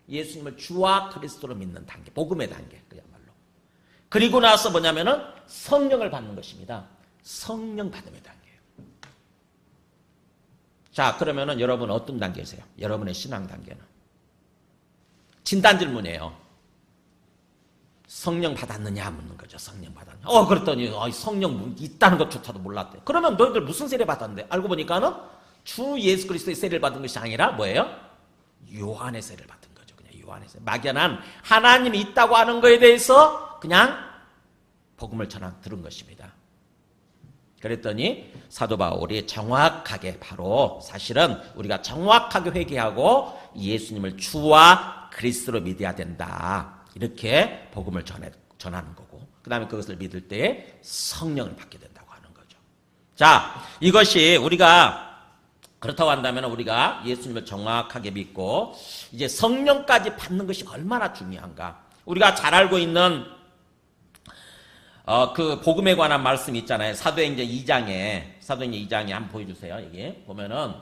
예수님을 주와 그리스도로 믿는 단계. 복음의 단계. 그야말로. 그리고 나서 뭐냐면은 성령을 받는 것입니다. 성령 받음의 단계예요. 자, 그러면은 여러분 어떤 단계세요? 여러분의 신앙 단계는? 진단 질문이에요. 성령 받았느냐 묻는 거죠. 성령 받았느냐. 그랬더니 성령 있다는 것조차도 몰랐대. 그러면 너희들 무슨 세례 받았는데? 알고 보니까는 주 예수 그리스도의 세례를 받은 것이 아니라 뭐예요? 요한의 세례를 받은 거죠. 그냥 요한의 세례. 막연한 하나님이 있다고 하는 거에 대해서 그냥 복음을 들은 것입니다. 그랬더니 사도 바울이 정확하게 바로 사실은 우리가 정확하게 회개하고 예수님을 주와 그리스도로 믿어야 된다. 이렇게 복음을 전하는 거고 그 다음에 그것을 믿을 때 성령을 받게 된다고 하는 거죠. 자, 이것이 우리가 그렇다고 한다면 우리가 예수님을 정확하게 믿고 이제 성령까지 받는 것이 얼마나 중요한가. 우리가 잘 알고 있는 그 복음에 관한 말씀이 있잖아요. 사도행전 2장에 한번 보여주세요. 여기 보면은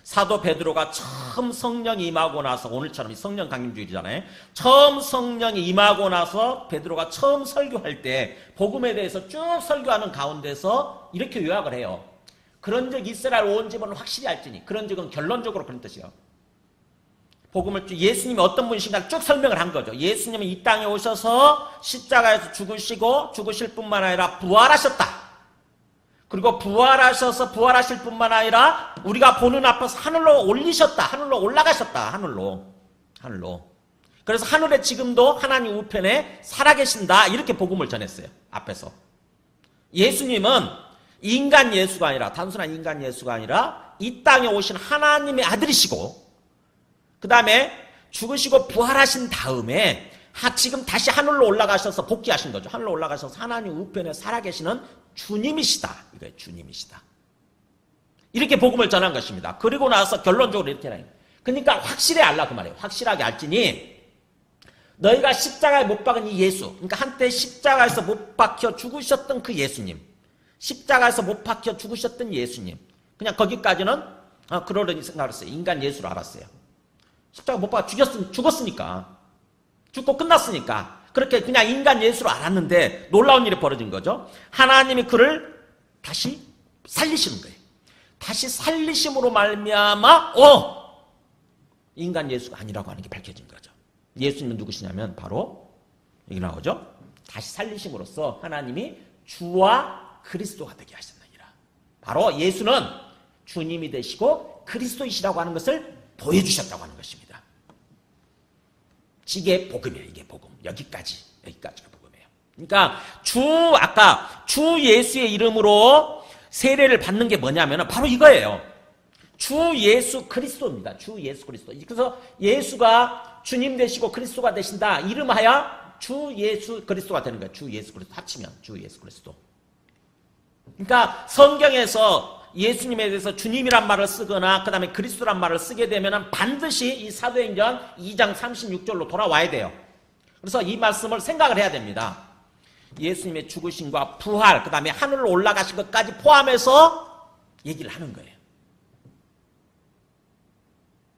사도 베드로가 처음 성령이 임하고 나서 오늘처럼 성령 강림주일이잖아요. 처음 성령이 임하고 나서 베드로가 처음 설교할 때 복음에 대해서 쭉 설교하는 가운데서 이렇게 요약을 해요. 그런 적 이스라엘 온 집은 확실히 알지니. 그런 적은 결론적으로 그런 뜻이에요. 복음을 예수님이 어떤 분이신가 쭉 설명을 한 거죠. 예수님은 이 땅에 오셔서 십자가에서 죽으실 뿐만 아니라 부활하셨다. 그리고 부활하셔서 부활하실 뿐만 아니라 우리가 보는 앞에서 하늘로 올리셨다. 하늘로 올라가셨다. 하늘로. 그래서 하늘에 지금도 하나님 우편에 살아계신다. 이렇게 복음을 전했어요. 앞에서. 예수님은 인간 예수가 아니라 단순한 인간 예수가 아니라 이 땅에 오신 하나님의 아들이시고 그 다음에 죽으시고 부활하신 다음에 지금 다시 하늘로 올라가셔서 복귀하신 거죠. 하늘로 올라가셔서 하나님 우편에 살아계시는 주님이시다. 이거예요. 주님이시다. 이렇게 복음을 전한 것입니다. 그리고 나서 결론적으로 이렇게 해요. 그러니까 확실히 알라 그 말이에요. 확실하게 알지니 너희가 십자가에 못 박은 이 예수, 그러니까 한때 십자가에서 못 박혀 죽으셨던 그 예수님, 십자가에서 못 박혀 죽으셨던 예수님, 그냥 거기까지는 그러려니 생각을 했어요. 인간 예수로 알았어요. 십자가 못 박혀 죽었으니까. 죽고 끝났으니까. 그렇게 그냥 인간 예수로 알았는데 놀라운 일이 벌어진 거죠. 하나님이 그를 다시 살리시는 거예요. 다시 살리심으로 말미암아 인간 예수가 아니라고 하는 게 밝혀진 거죠. 예수님은 누구시냐면 바로 여기 나오죠. 다시 살리심으로써 하나님이 주와 그리스도가 되게 하셨느니라. 바로 예수는 주님이 되시고 그리스도이시라고 하는 것을 보여주셨다고 하는 것입니다. 이게 복음이에요. 이게 복음. 여기까지가 복음이에요. 그러니까 아까 주 예수의 이름으로 세례를 받는 게 뭐냐면 바로 이거예요. 주 예수 그리스도입니다. 주 예수 그리스도. 그래서 예수가 주님 되시고 그리스도가 되신다. 이름하여 주 예수 그리스도가 되는 거예요. 주 예수 그리스도 합치면 주 예수 그리스도. 그러니까 성경에서 예수님에 대해서 주님이란 말을 쓰거나 그 다음에 그리스도란 말을 쓰게 되면 반드시 이 사도행전 2장 36절로 돌아와야 돼요. 그래서 이 말씀을 생각을 해야 됩니다. 예수님의 죽으심과 부활, 그 다음에 하늘로 올라가신 것까지 포함해서 얘기를 하는 거예요.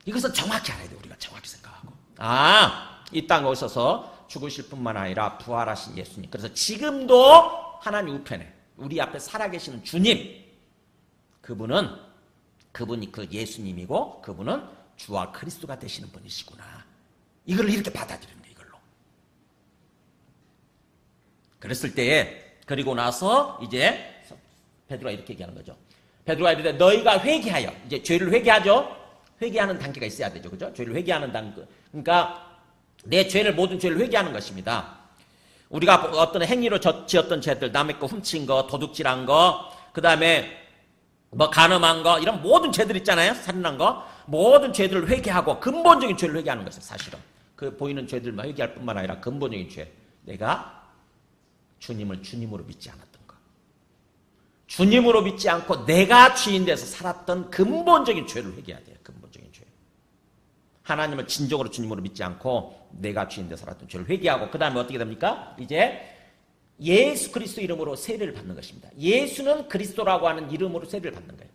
이것은 정확히 알아야 돼요. 우리가 정확히 생각하고. 이 땅에 오셔서 죽으실 뿐만 아니라 부활하신 예수님. 그래서 지금도 하나님 우편에 우리 앞에 살아계시는 주님, 그분이 그 예수님이고 그분은 주와 그리스도가 되시는 분이시구나. 이걸 이렇게 받아들이는 거예요. 이걸로. 그랬을 때에 그리고 나서 이제 베드로가 이렇게 얘기하는 거죠. 베드로가 이르되 너희가 회개하여 이제 죄를 회개하죠. 회개하는 단계가 있어야 되죠. 그죠? 죄를 회개하는 단계. 그러니까 내 죄를 모든 죄를 회개하는 것입니다. 우리가 어떤 행위로 지었던 죄들, 남의 거 훔친 거, 도둑질한 거, 그 다음에 간음한 거, 이런 모든 죄들 있잖아요. 살인한 거. 모든 죄들을 회개하고 근본적인 죄를 회개하는 것이에요. 사실은. 그 보이는 죄들만 회개할 뿐만 아니라 근본적인 죄. 내가 주님을 주님으로 믿지 않았던 거. 주님으로 믿지 않고 내가 주인 돼서 살았던 근본적인 죄를 회개해야 돼요. 근본적인 죄. 하나님을 진정으로 주님으로 믿지 않고 내가 주인 돼서 살았던 죄를 회개하고 그 다음에 어떻게 됩니까? 이제 예수 그리스도 이름으로 세례를 받는 것입니다. 예수는 그리스도라고 하는 이름으로 세례를 받는 거예요.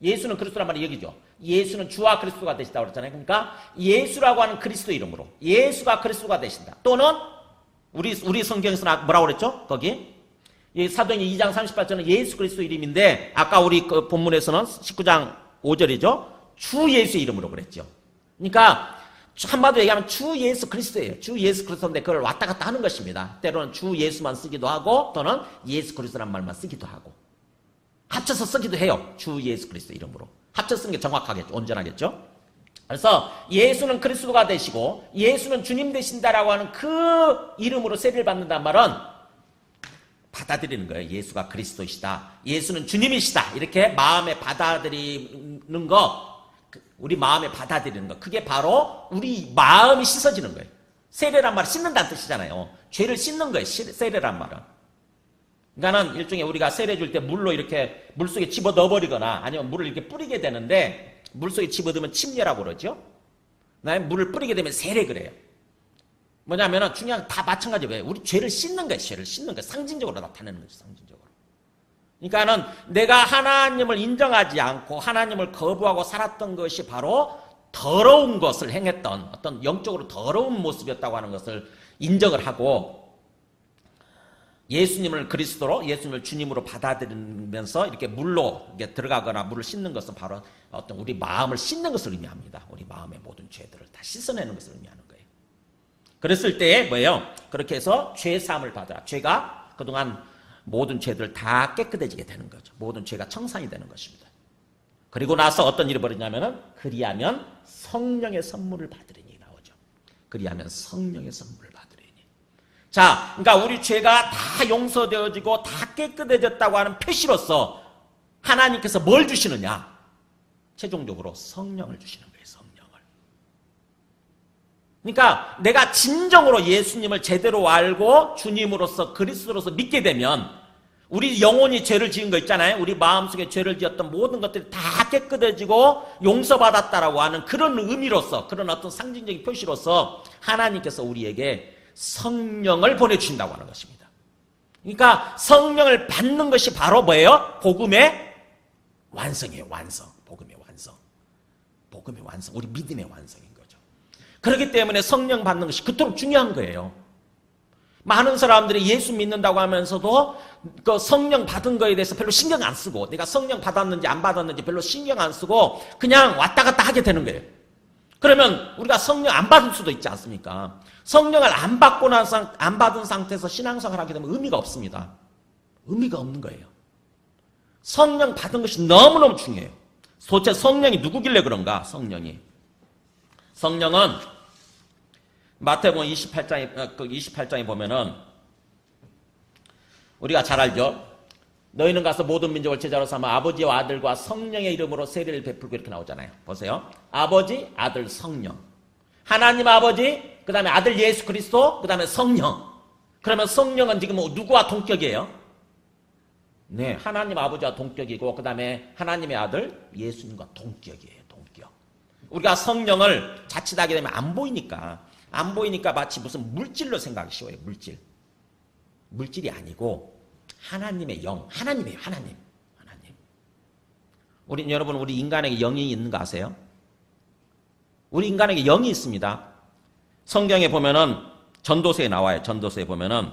예수는 그리스도란 말이 여기죠. 예수는 주와 그리스도가 되시다고 그랬잖아요. 그러니까 예수라고 하는 그리스도 이름으로 예수가 그리스도가 되신다. 또는 우리 성경에서는 뭐라고 그랬죠? 거기 사도행전 2장 38절은 예수 그리스도 이름인데 아까 우리 그 본문에서는 19장 5절이죠. 주 예수의 이름으로 그랬죠. 그러니까 한마디로 얘기하면 주 예수 그리스도예요. 주 예수 그리스도인데 그걸 왔다 갔다 하는 것입니다. 때로는 주 예수만 쓰기도 하고 또는 예수 그리스도란 말만 쓰기도 하고 합쳐서 쓰기도 해요. 주 예수 그리스도 이름으로. 합쳐서 쓰는 게 정확하겠죠. 온전하겠죠. 그래서 예수는 그리스도가 되시고 예수는 주님 되신다라고 하는 그 이름으로 세례를 받는단 말은 받아들이는 거예요. 예수가 그리스도이시다. 예수는 주님이시다. 이렇게 마음에 받아들이는 거, 우리 마음에 받아들이는 거. 그게 바로 우리 마음이 씻어지는 거예요. 세례란 말은 씻는다는 뜻이잖아요. 죄를 씻는 거예요. 세례란 말은. 그러니까는 일종의 우리가 세례 줄 때 물로 이렇게 물속에 집어 넣어버리거나 아니면 물을 이렇게 뿌리게 되는데 물속에 집어넣으면 침례라고 그러죠. 그다음에 물을 뿌리게 되면 세례 그래요. 뭐냐면은 중요한 다 마찬가지예요. 우리 죄를 씻는 거예요. 죄를 씻는 거예요. 상징적으로 나타내는 거죠. 상징적으로. 그러니까는 내가 하나님을 인정하지 않고 하나님을 거부하고 살았던 것이 바로 더러운 것을 행했던 어떤 영적으로 더러운 모습이었다고 하는 것을 인정을 하고 예수님을 그리스도로 예수님을 주님으로 받아들이면서 이렇게 물로 이렇게 들어가거나 물을 씻는 것은 바로 어떤 우리 마음을 씻는 것을 의미합니다. 우리 마음의 모든 죄들을 다 씻어내는 것을 의미하는 거예요. 그랬을 때에 뭐예요? 그렇게 해서 죄 사함을 받아 죄가 그동안 모든 죄들 다 깨끗해지게 되는 거죠. 모든 죄가 청산이 되는 것입니다. 그리고 나서 어떤 일이 벌어지냐면은 그리하면 성령의 선물을 받으리니 나오죠. 그리하면 성령의 선물을 받으리니. 자, 그러니까 우리 죄가 다 용서되어지고 다 깨끗해졌다고 하는 표시로서 하나님께서 뭘 주시느냐? 최종적으로 성령을 주시는 거예요. 성령을. 그러니까 내가 진정으로 예수님을 제대로 알고 주님으로서 그리스도로서 믿게 되면 우리 영혼이 죄를 지은 거 있잖아요. 우리 마음속에 죄를 지었던 모든 것들이 다 깨끗해지고 용서받았다라고 하는 그런 의미로서 그런 어떤 상징적인 표시로서 하나님께서 우리에게 성령을 보내주신다고 하는 것입니다. 그러니까 성령을 받는 것이 바로 뭐예요? 복음의 완성이에요. 완성. 복음의 완성. 복음의 완성. 우리 믿음의 완성인 거죠. 그렇기 때문에 성령 받는 것이 그토록 중요한 거예요. 많은 사람들이 예수 믿는다고 하면서도 그 성령 받은 거에 대해서 별로 신경 안 쓰고 내가 성령 받았는지 안 받았는지 별로 신경 안 쓰고 그냥 왔다 갔다 하게 되는 거예요. 그러면 우리가 성령 안 받을 수도 있지 않습니까? 성령을 안 받고 나서 안 받은 상태에서 신앙생활을 하게 되면 의미가 없습니다. 의미가 없는 거예요. 성령 받은 것이 너무너무 중요해요. 도대체 성령이 누구길래 그런가? 성령은 마태복음 28장에 보면은 우리가 잘 알죠. 너희는 가서 모든 민족을 제자로 삼아 아버지와 아들과 성령의 이름으로 세례를 베풀고 이렇게 나오잖아요. 보세요. 아버지, 아들, 성령. 하나님 아버지, 그 다음에 아들 예수 그리스도, 그 다음에 성령. 그러면 성령은 지금 누구와 동격이에요? 네, 하나님 아버지와 동격이고 그 다음에 하나님의 아들 예수님과 동격이에요. 동격. 우리가 성령을 자칫하게 되면 안 보이니까 마치 무슨 물질로 생각하기 쉬워요. 물질이 아니고 하나님의 영, 하나님이에요. 하나님. 여러분 우리 인간에게 영이 있는 거 아세요? 우리 인간에게 영이 있습니다. 성경에 보면은 전도서에 나와요. 전도서에 보면은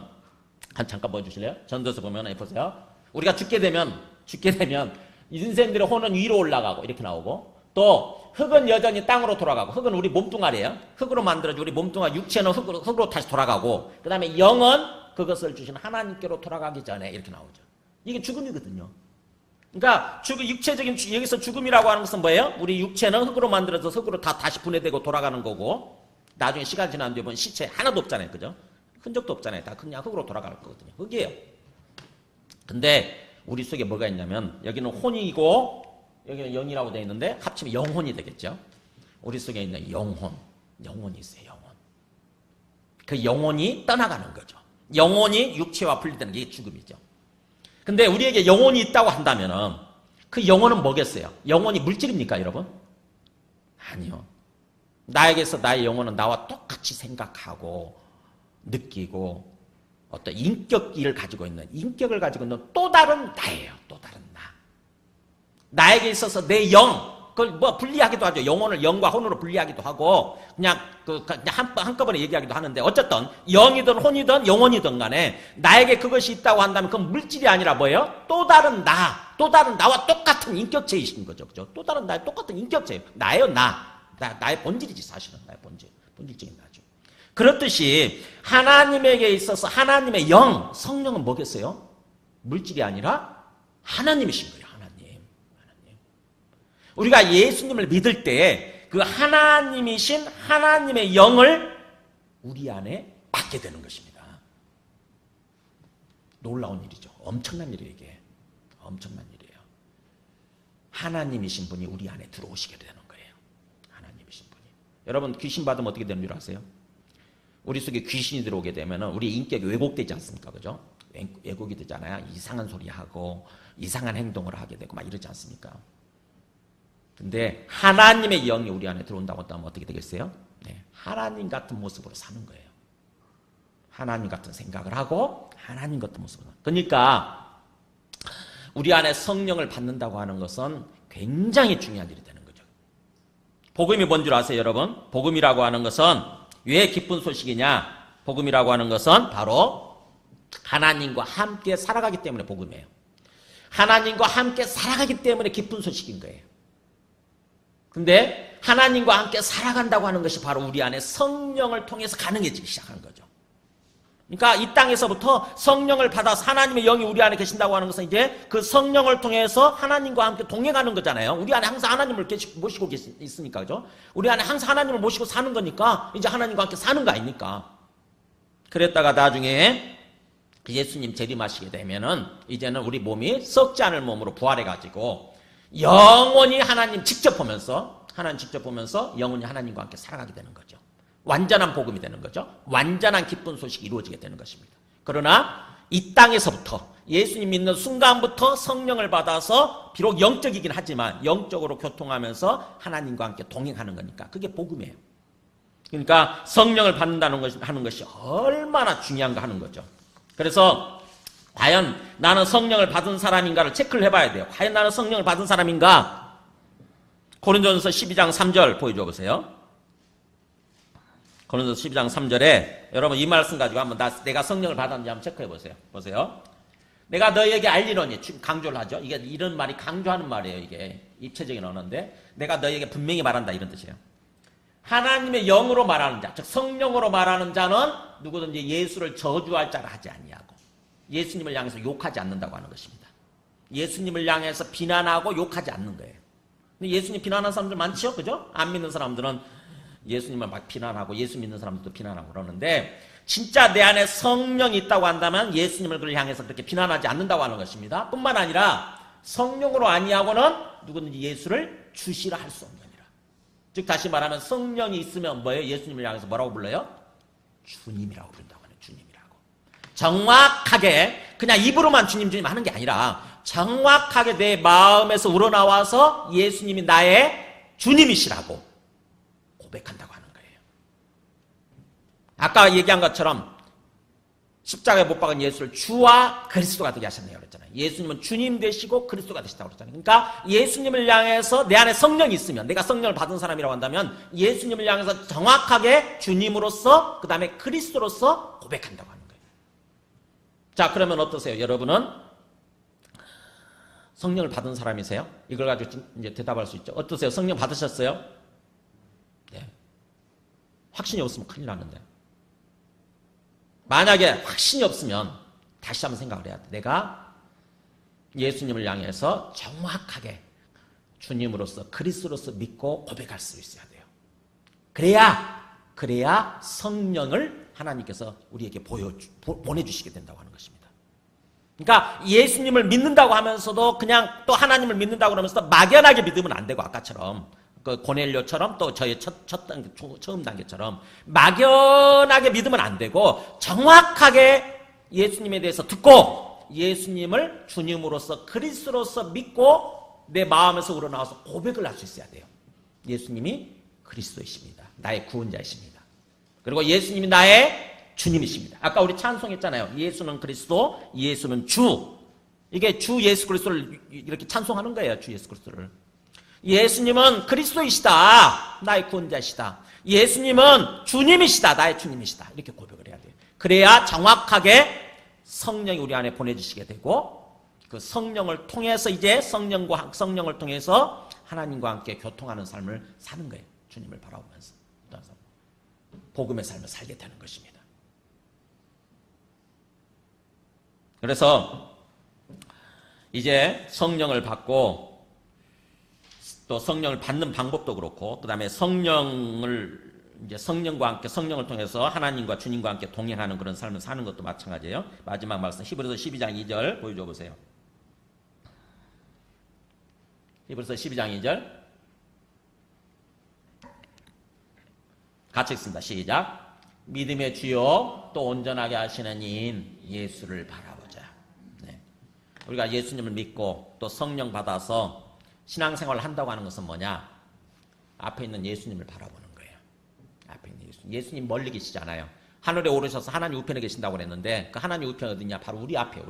잠깐 보여주실래요? 전도서 보면은 보세요. 우리가 죽게 되면 인생들의 혼은 위로 올라가고 이렇게 나오고 또 흙은 여전히 땅으로 돌아가고 흙은 우리 몸뚱아리예요. 흙으로 만들어진 우리 몸뚱아리 육체는 흙으로 다시 돌아가고 그 다음에 영은 그것을 주신 하나님께로 돌아가기 전에 이렇게 나오죠. 이게 죽음이거든요. 그러니까 육체적인 여기서 죽음이라고 하는 것은 뭐예요? 우리 육체는 흙으로 만들어서 흙으로 다시 분해되고 돌아가는 거고 나중에 시간 지난 뒤에 보면 시체 하나도 없잖아요. 그죠? 흔적도 없잖아요. 다 그냥 흙으로 돌아갈 거거든요. 흙이에요. 근데 우리 속에 뭐가 있냐면 여기는 혼이고 여기는 영이라고 되어 있는데 합치면 영혼이 되겠죠. 우리 속에 있는 영혼이 있어요. 영혼. 그 영혼이 떠나가는 거죠. 영혼이 육체와 분리되는 게 죽음이죠. 근데 우리에게 영혼이 있다고 한다면은 그 영혼은 뭐겠어요? 영혼이 물질입니까, 여러분? 아니요. 나에게서 나의 영혼은 나와 똑같이 생각하고 느끼고 어떤 인격을 가지고 있는 또 다른 나예요. 또 다른 나. 나에게 있어서 내 영, 그걸 뭐 분리하기도 하죠. 영혼을 영과 혼으로 분리하기도 하고 그냥 한꺼번에 얘기하기도 하는데 어쨌든 영이든 혼이든 영혼이든 간에 나에게 그것이 있다고 한다면 그건 물질이 아니라 뭐예요? 또 다른 나와 똑같은 인격체이신 거죠. 그죠? 또 다른 나의 똑같은 인격체예요. 나예요, 나의 본질이지 사실은. 나의 본질적인 나죠. 그렇듯이 하나님에게 있어서 하나님의 영, 성령은 뭐겠어요? 물질이 아니라 하나님이신 거예요. 우리가 예수님을 믿을 때 그 하나님이신 하나님의 영을 우리 안에 받게 되는 것입니다. 놀라운 일이죠. 엄청난 일이에요, 이게. 엄청난 일이에요. 하나님이신 분이 우리 안에 들어오시게 되는 거예요. 하나님이신 분이. 여러분, 귀신 받으면 어떻게 되는 줄 아세요? 우리 속에 귀신이 들어오게 되면 우리 인격이 왜곡되지 않습니까? 그죠? 왜곡이 되잖아요. 이상한 소리 하고 이상한 행동을 하게 되고 막 이러지 않습니까? 근데 하나님의 영이 우리 안에 들어온다고 하면 어떻게 되겠어요? 네, 하나님 같은 모습으로 사는 거예요. 하나님 같은 생각을 하고 하나님 같은 모습으로. 그러니까 우리 안에 성령을 받는다고 하는 것은 굉장히 중요한 일이 되는 거죠. 복음이 뭔 줄 아세요, 여러분? 복음이라고 하는 것은 왜 기쁜 소식이냐? 복음이라고 하는 것은 바로 하나님과 함께 살아가기 때문에 복음이에요. 하나님과 함께 살아가기 때문에 기쁜 소식인 거예요. 근데 하나님과 함께 살아간다고 하는 것이 바로 우리 안에 성령을 통해서 가능해지기 시작하는 거죠. 그러니까 이 땅에서부터 성령을 받아서 하나님의 영이 우리 안에 계신다고 하는 것은 이제 그 성령을 통해서 하나님과 함께 동행하는 거잖아요. 우리 안에 항상 하나님을 모시고 있으니까, 그죠? 우리 안에 항상 하나님을 모시고 사는 거니까 이제 하나님과 함께 사는 거 아닙니까? 그랬다가 나중에 예수님 재림하시게 되면은 이제는 우리 몸이 썩지 않을 몸으로 부활해가지고 영원히 하나님 직접 보면서 영원히 하나님과 함께 살아가게 되는 거죠. 완전한 복음이 되는 거죠. 완전한 기쁜 소식이 이루어지게 되는 것입니다. 그러나 이 땅에서부터 예수님 믿는 순간부터 성령을 받아서 비록 영적이긴 하지만 영적으로 교통하면서 하나님과 함께 동행하는 거니까 그게 복음이에요. 그러니까 성령을 받는다는 것이 하는 것이 얼마나 중요한가 하는 거죠. 그래서 과연 나는 성령을 받은 사람인가를 체크를 해봐야 돼요. 과연 나는 성령을 받은 사람인가? 고린도전서 12장 3절 보여줘 보세요. 고린도전서 12장 3절에 여러분 이 말씀 가지고 한번 내가 성령을 받았는지 한번 체크해 보세요. 보세요. 내가 너희에게 알리노니, 강조를 하죠. 이게 이런 말이 강조하는 말이에요. 이게 입체적인 언어인데 내가 너희에게 분명히 말한다 이런 뜻이에요. 하나님의 영으로 말하는 자, 즉 성령으로 말하는 자는 누구든지 예수를 저주할 자를 하지 아니하고 예수님을 향해서 욕하지 않는다고 하는 것입니다. 예수님을 향해서 비난하고 욕하지 않는 거예요. 근데 예수님 비난하는 사람들 많죠? 그죠? 안 믿는 사람들은 예수님을 막 비난하고 예수 믿는 사람들도 비난하고 그러는데 진짜 내 안에 성령이 있다고 한다면 예수님을 향해서 그렇게 비난하지 않는다고 하는 것입니다. 뿐만 아니라 성령으로 아니하고는 누구든지 예수를 주시라 할 수 없느니라. 즉 다시 말하면 성령이 있으면 뭐예요? 예수님을 향해서 뭐라고 불러요? 주님이라고 부른다고 하는 주님이라고. 정확하게 그냥 입으로만 주님 주님 하는 게 아니라 정확하게 내 마음에서 우러나와서 예수님이 나의 주님이시라고 고백한다고 하는 거예요. 아까 얘기한 것처럼 십자가에 못 박은 예수를 주와 그리스도가 되게 하셨네요 그랬잖아요. 예수님은 주님 되시고 그리스도가 되시다고 그랬잖아요. 그러니까 예수님을 향해서 내 안에 성령이 있으면, 내가 성령을 받은 사람이라고 한다면 예수님을 향해서 정확하게 주님으로서 그 다음에 그리스도로서 고백한다고 하는 거예요. 자, 그러면 어떠세요? 여러분은 성령을 받은 사람이세요? 이걸 가지고 이제 대답할 수 있죠. 어떠세요? 성령 받으셨어요? 네. 확신이 없으면 큰일 나는데. 만약에 확신이 없으면 다시 한번 생각을 해야 돼. 내가 예수님을 향해서 정확하게 주님으로서 그리스도로서 믿고 고백할 수 있어야 돼요. 그래야 성령을 하나님께서 우리에게 보내주시게 된다고 하는 것입니다. 그러니까 예수님을 믿는다고 하면서도 그냥 또 하나님을 믿는다고 그러면서 막연하게 믿으면 안 되고 아까처럼 그 고넬료처럼 또 저의 처음 단계처럼 막연하게 믿으면 안 되고 정확하게 예수님에 대해서 듣고 예수님을 주님으로서 그리스도로서 믿고 내 마음에서 우러나와서 고백을 할 수 있어야 돼요. 예수님이 그리스도이십니다. 나의 구원자이십니다. 그리고 예수님이 나의 주님이십니다. 아까 우리 찬송했잖아요. 예수는 그리스도, 예수는 주. 이게 주 예수 그리스도를 이렇게 찬송하는 거예요. 주 예수 그리스도를. 예수님은 그리스도이시다. 나의 구원자시다. 예수님은 주님이시다. 나의 주님이시다. 이렇게 고백을 해야 돼요. 그래야 정확하게 성령이 우리 안에 보내주시게 되고 그 성령을 통해서 이제 성령을 통해서 하나님과 함께 교통하는 삶을 사는 거예요. 주님을 바라보면서 복음의 삶을 살게 되는 것입니다. 그래서 이제 성령을 받고 또 성령을 받는 방법도 그렇고 그 다음에 성령을 이제 성령과 함께 성령을 통해서 하나님과 주님과 함께 동행하는 그런 삶을 사는 것도 마찬가지예요. 마지막 말씀 히브리서 12장 2절 보여줘 보세요. 히브리서 12장 2절 같이 읽습니다. 시작. 믿음의 주요 또 온전하게 하시는 이인 예수를 바라보자. 네. 우리가 예수님을 믿고 또 성령 받아서 신앙생활을 한다고 하는 것은 뭐냐? 앞에 있는 예수님을 바라보는 거예요. 앞에 있는 예수님 멀리 계시잖아요. 하늘에 오르셔서 하나님 우편에 계신다고 그랬는데 그 하나님 우편 어디냐? 바로 우리 앞에.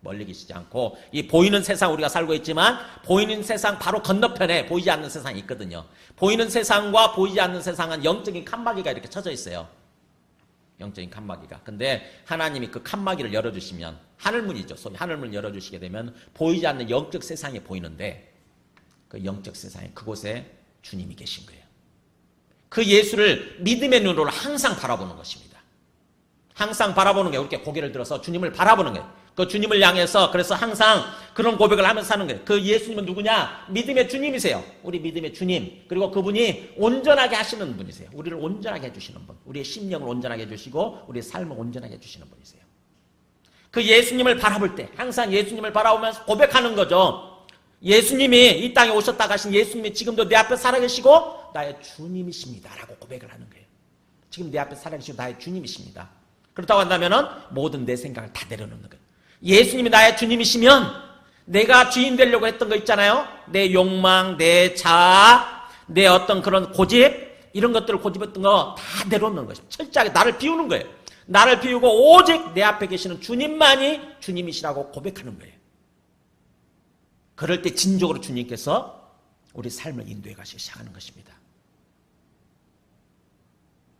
멀리 계시지 않고 이 보이는 세상 우리가 살고 있지만 보이는 세상 바로 건너편에 보이지 않는 세상이 있거든요. 보이는 세상과 보이지 않는 세상은 영적인 칸막이가 이렇게 쳐져 있어요. 영적인 칸막이가. 근데 하나님이 그 칸막이를 열어주시면 하늘문이죠. 소위 하늘문을 열어주시게 되면 보이지 않는 영적 세상이 보이는데 그 영적 세상에 그곳에 주님이 계신 거예요. 그 예수를 믿음의 눈으로 항상 바라보는 것입니다. 항상 바라보는 게 이렇게 고개를 들어서 주님을 바라보는 거예요. 그 주님을 향해서 그래서 항상 그런 고백을 하면서 사는 거예요. 그 예수님은 누구냐? 믿음의 주님이세요. 우리 믿음의 주님. 그리고 그분이 온전하게 하시는 분이세요. 우리를 온전하게 해주시는 분. 우리의 심령을 온전하게 해주시고 우리의 삶을 온전하게 해주시는 분이세요. 그 예수님을 바라볼 때 항상 예수님을 바라보면서 고백하는 거죠. 예수님이 이 땅에 오셨다 가신 예수님이 지금도 내 앞에 살아계시고 나의 주님이십니다 라고 고백을 하는 거예요. 지금 내 앞에 살아계시고 나의 주님이십니다. 그렇다고 한다면 모든 내 생각을 다 내려놓는 거예요. 예수님이 나의 주님이시면 내가 주인 되려고 했던 거 있잖아요. 내 욕망, 내 자아, 내 어떤 그런 고집 이런 것들을 고집했던 거 다 내려놓는 것입니다. 철저하게 나를 비우는 거예요. 나를 비우고 오직 내 앞에 계시는 주님만이 주님이시라고 고백하는 거예요. 그럴 때 진정으로 주님께서 우리 삶을 인도해 가시기 시작하는 것입니다.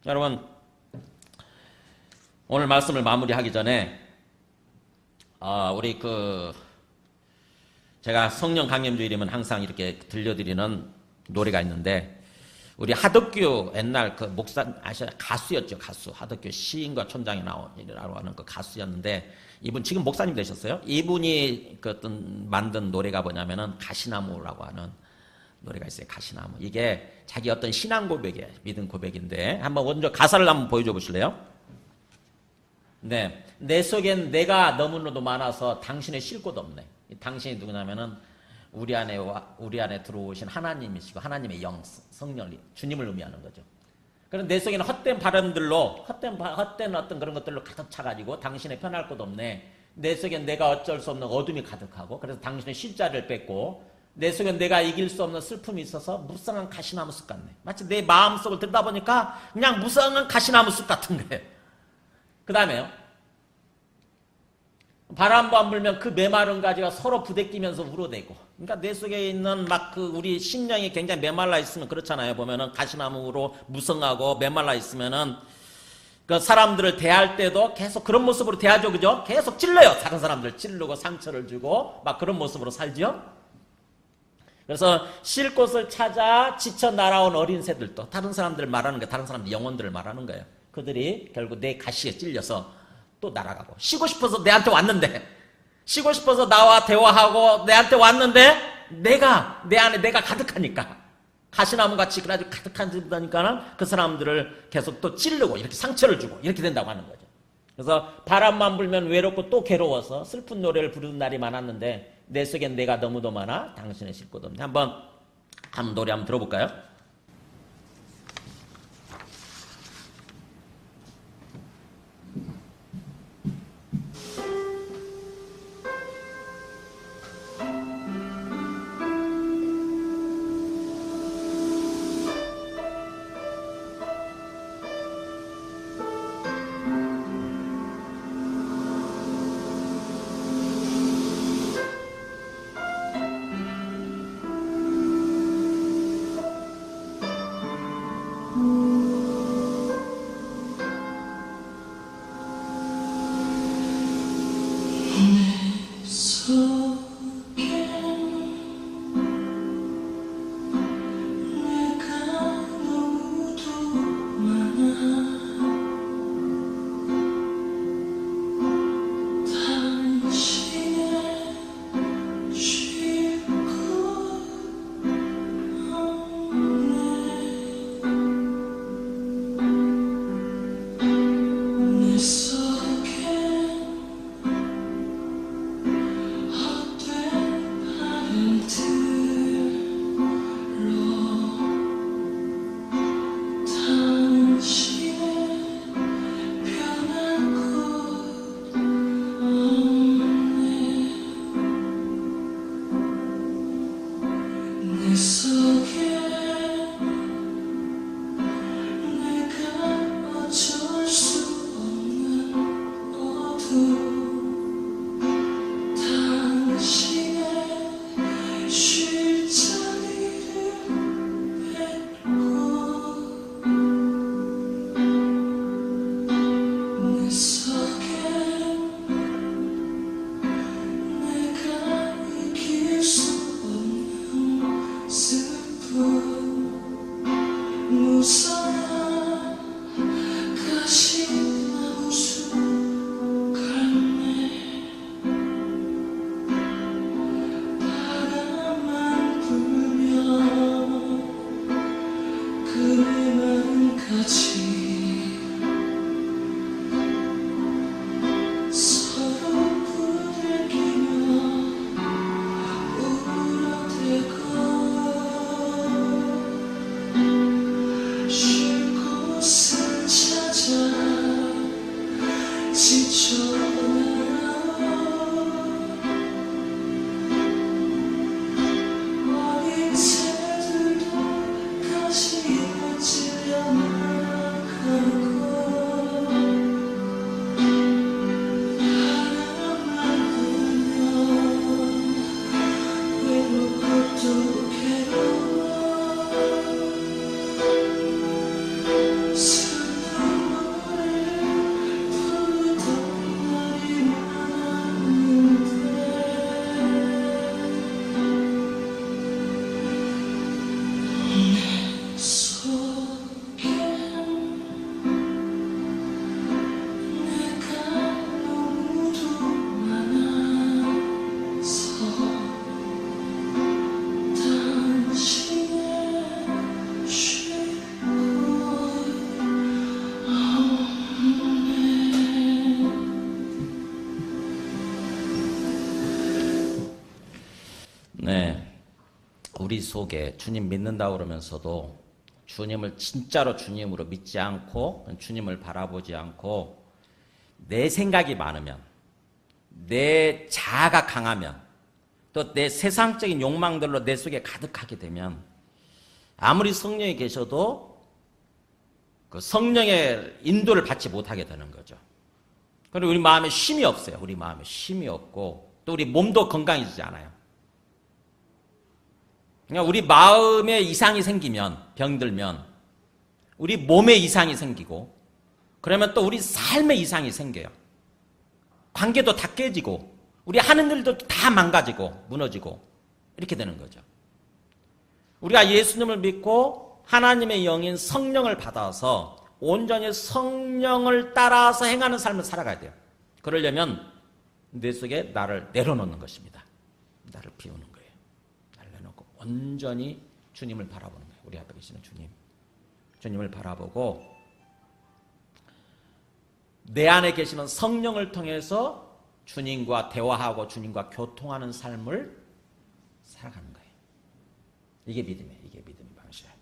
여러분 오늘 말씀을 마무리하기 전에 우리 제가 성령 강림주일이면 항상 이렇게 들려드리는 노래가 있는데 우리 하덕규 옛날 그 목사 아시아 가수였죠. 가수 하덕규 시인과 촌장에 나오라고 하는 그 가수였는데 이분 지금 목사님 되셨어요. 이분이 그 어떤 만든 노래가 뭐냐면은 가시나무라고 하는 노래가 있어요. 가시나무. 이게 자기 어떤 신앙 고백이에요. 믿음 고백인데 한번 먼저 가사를 한번 보여줘 보실래요? 네, 내 속엔 내가 너무나도 많아서 당신의 쉴 곳 없네. 당신이 누구냐면은 우리 안에 들어오신 하나님이시고 하나님의 영, 성령, 주님을 의미하는 거죠. 그런데 내 속에는 헛된 바람들로 헛된 어떤 그런 것들로 가득 차가지고 당신의 편할 곳 없네. 내 속엔 내가 어쩔 수 없는 어둠이 가득하고 그래서 당신의 쉴 자리를 뺏고 내 속엔 내가 이길 수 없는 슬픔이 있어서 무성한 가시나무 숲 같네. 마치 내 마음속을 들여다보니까 그냥 무성한 가시나무 숲 같은 거예요. 그 다음에요. 바람만 불면 그 메마른 가지가 서로 부대끼면서 울어대고. 그러니까 내 속에 있는 막 우리 심령이 굉장히 메말라 있으면 그렇잖아요. 보면은 가시나무로 무성하고 메말라 있으면은 그 사람들을 대할 때도 계속 그런 모습으로 대하죠. 그죠? 계속 찔러요. 다른 사람들 찌르고 상처를 주고 막 그런 모습으로 살죠. 그래서 쉴 곳을 찾아 지쳐 날아온 어린 새들도 다른 사람들 말하는 거, 다른 사람들 영혼들을 말하는 거예요. 그들이 결국 내 가시에 찔려서 또 날아가고 쉬고 싶어서 내한테 왔는데 쉬고 싶어서 나와 대화하고 내한테 왔는데 내 안에 내가 가득하니까 가시나무같이 그래가지고 가득하니까는 그 사람들을 계속 또 찌르고 이렇게 상처를 주고 이렇게 된다고 하는 거죠. 그래서 바람만 불면 외롭고 또 괴로워서 슬픈 노래를 부르는 날이 많았는데 내 속엔 내가 너무도 많아 당신의 쉴 곳 없네. 한번 노래 한번 들어볼까요? 우리 속에 주님 믿는다고 그러면서도 주님을 진짜로 주님으로 믿지 않고 주님을 바라보지 않고 내 생각이 많으면, 내 자아가 강하면, 또 내 세상적인 욕망들로 내 속에 가득하게 되면 아무리 성령이 계셔도 그 성령의 인도를 받지 못하게 되는 거죠. 그리고 우리 마음에 쉼이 없어요. 우리 마음에 쉼이 없고 또 우리 몸도 건강해지지 않아요. 그러니까 우리 마음에 이상이 생기면, 병들면 우리 몸에 이상이 생기고, 그러면 또 우리 삶에 이상이 생겨요. 관계도 다 깨지고 우리 하는 일도 다 망가지고 무너지고 이렇게 되는 거죠. 우리가 예수님을 믿고 하나님의 영인 성령을 받아서 온전히 성령을 따라서 행하는 삶을 살아가야 돼요. 그러려면 내 속에 나를 내려놓는 것입니다. 나를 비우는 거예요. 나를 내놓고 온전히 주님을 바라보는 거예요. 우리 앞에 계시는 주님. 주님을 바라보고 내 안에 계시는 성령을 통해서 주님과 대화하고 주님과 교통하는 삶을 살아가는 거예요. 이게 믿음이에요. 이게 믿음의 방식이에요.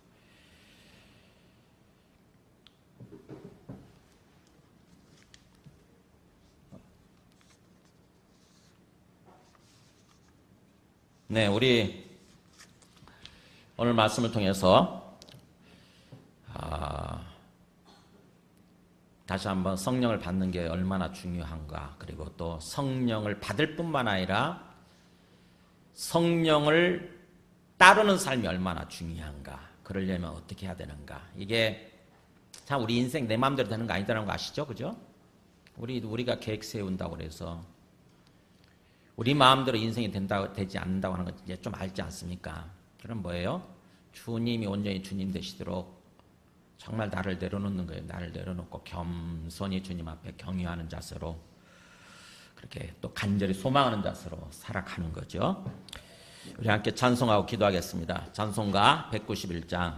네, 우리 오늘 말씀을 통해서 다시 한번 성령을 받는 게 얼마나 중요한가, 그리고 또 성령을 받을 뿐만 아니라 성령을 따르는 삶이 얼마나 중요한가, 그러려면 어떻게 해야 되는가. 이게 참 우리 인생 내 마음대로 되는 거 아니다라는 거 아시죠? 그죠? 우리가 계획 세운다고 그래서 우리 마음대로 인생이 되지 않는다고 하는 건 이제 좀 알지 않습니까? 그럼 뭐예요? 주님이 온전히 주님 되시도록 정말 나를 내려놓는 거예요. 나를 내려놓고 겸손히 주님 앞에 경유하는 자세로, 그렇게 또 간절히 소망하는 자세로 살아가는 거죠. 우리 함께 찬송하고 기도하겠습니다. 찬송가 191장.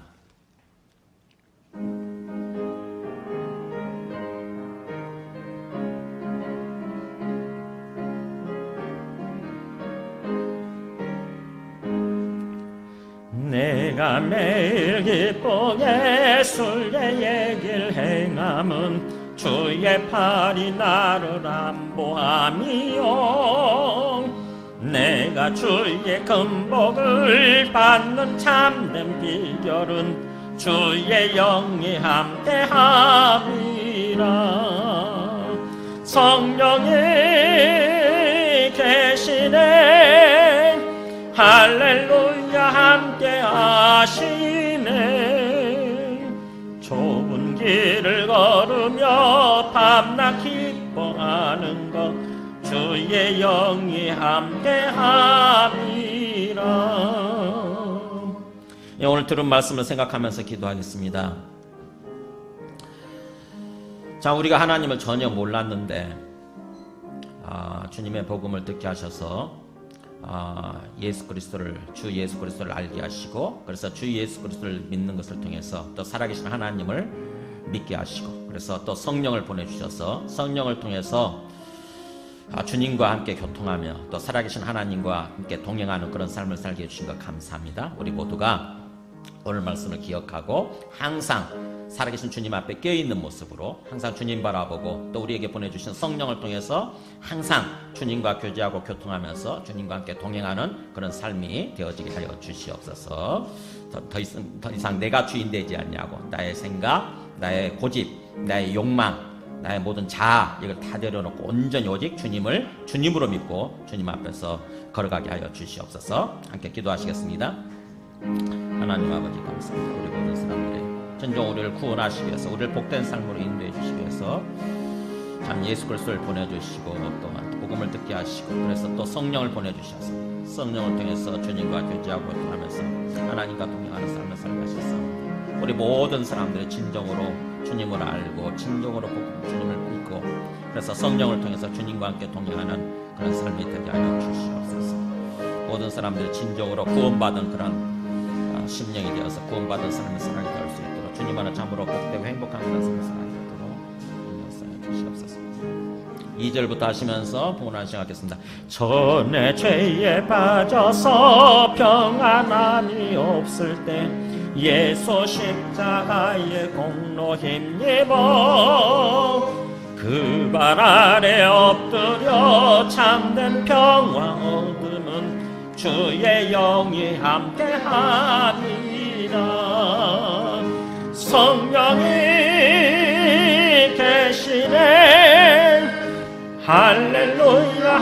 내가 매일 기쁘게 순례의 길 행함은 주의 팔이 나를 안보함이요, 내가 주의 금복을 받는 참된 비결은 주의 영이 함께함이라. 성령이 계시네, 할렐루야 함께 하시네. 좁은 길을 걸으며 밤낮 기뻐하는 것 주의 영이 함께 함이라. 오늘 들은 말씀을 생각하면서 기도하겠습니다. 자, 우리가 하나님을 전혀 몰랐는데 주님의 복음을 듣게 하셔서 주 예수 그리스도를 알게 하시고, 그래서 주 예수 그리스도를 믿는 것을 통해서 또 살아계신 하나님을 믿게 하시고, 그래서 또 성령을 보내주셔서 성령을 통해서 주님과 함께 교통하며 또 살아계신 하나님과 함께 동행하는 그런 삶을 살게 해주신 것 감사합니다. 우리 모두가 오늘 말씀을 기억하고 항상 살아계신 주님 앞에 껴있는 모습으로 항상 주님 바라보고, 또 우리에게 보내주신 성령을 통해서 항상 주님과 교제하고 교통하면서 주님과 함께 동행하는 그런 삶이 되어지게 하여 주시옵소서. 더 이상 내가 주인 되지 않냐고, 나의 생각, 나의 고집, 나의 욕망, 나의 모든 자아, 이걸 다 내려놓고 온전히 오직 주님을 주님으로 믿고 주님 앞에서 걸어가게 하여 주시옵소서. 함께 기도하시겠습니다. 하나님 아버지 감사합니다. 우리 모든 사람들의 전종 우리를 구원하시기 위해서, 우리를 복된 삶으로 인도해 주시기 위해서 참 예수 그리스도를 보내주시고, 또한 복음을 듣게 하시고, 그래서 또 성령을 보내주셔서 성령을 통해서 주님과 교제하고 교통하면서 하나님과 동행하는 삶을 살게 하셨사옵니다. 우리 모든 사람들이 진정으로 주님을 알고 진정으로 주님을 믿고, 그래서 성령을 통해서 주님과 함께 동행하는 그런 삶이 되게 하여 주시옵소서. 모든 사람들이 진정으로 구원받은 그런 심령이 되어서 구원받은 삶을 살아가게 될 수 있도록, 주님 안에 참으로 복되고 행복한 그런 삶을 살아가게 되도록 인도하여 주시옵소서. 2절부터 하시면서 봉헌하는 시간 갖겠습니다. 전에 죄에 빠져서 평안함이 없을 때 예수 십자가의 공로 힘입어 그 발 아래 엎드려 참된 평화 얻으면 주의 영이 함께함이라. 성령이 계시네 할렐루야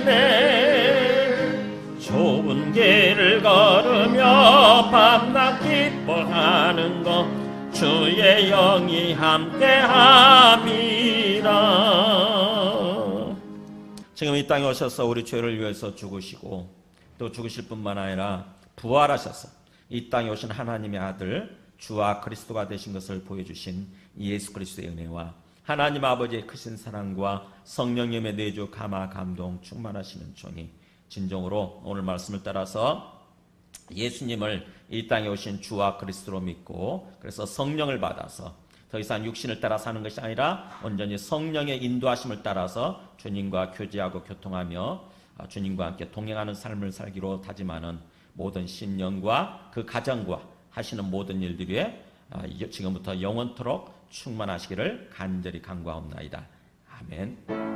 함께하시네. 좁은 길을 걸으며 밤낮 기뻐하는 것 주의 영이 함께함이라. 지금 이 땅에 오셔서 우리 죄를 위해서 죽으시고 또 죽으실 뿐만 아니라 부활하셔서 이 땅에 오신 하나님의 아들 주와 그리스도가 되신 것을 보여주신 예수 그리스도의 은혜와 하나님 아버지의 크신 사랑과 성령님의 내주 감화 감동 충만하시는 종이 진정으로 오늘 말씀을 따라서 예수님을 이 땅에 오신 주와 그리스도로 믿고 그래서 성령을 받아서 더 이상 육신을 따라 사는 것이 아니라 온전히 성령의 인도하심을 따라서 주님과 교제하고 교통하며 주님과 함께 동행하는 삶을 살기로 다짐하는 모든 신령과 그 가정과 하시는 모든 일들에 지금부터 영원토록 충만하시기를 간절히 간구하옵나이다. 아멘.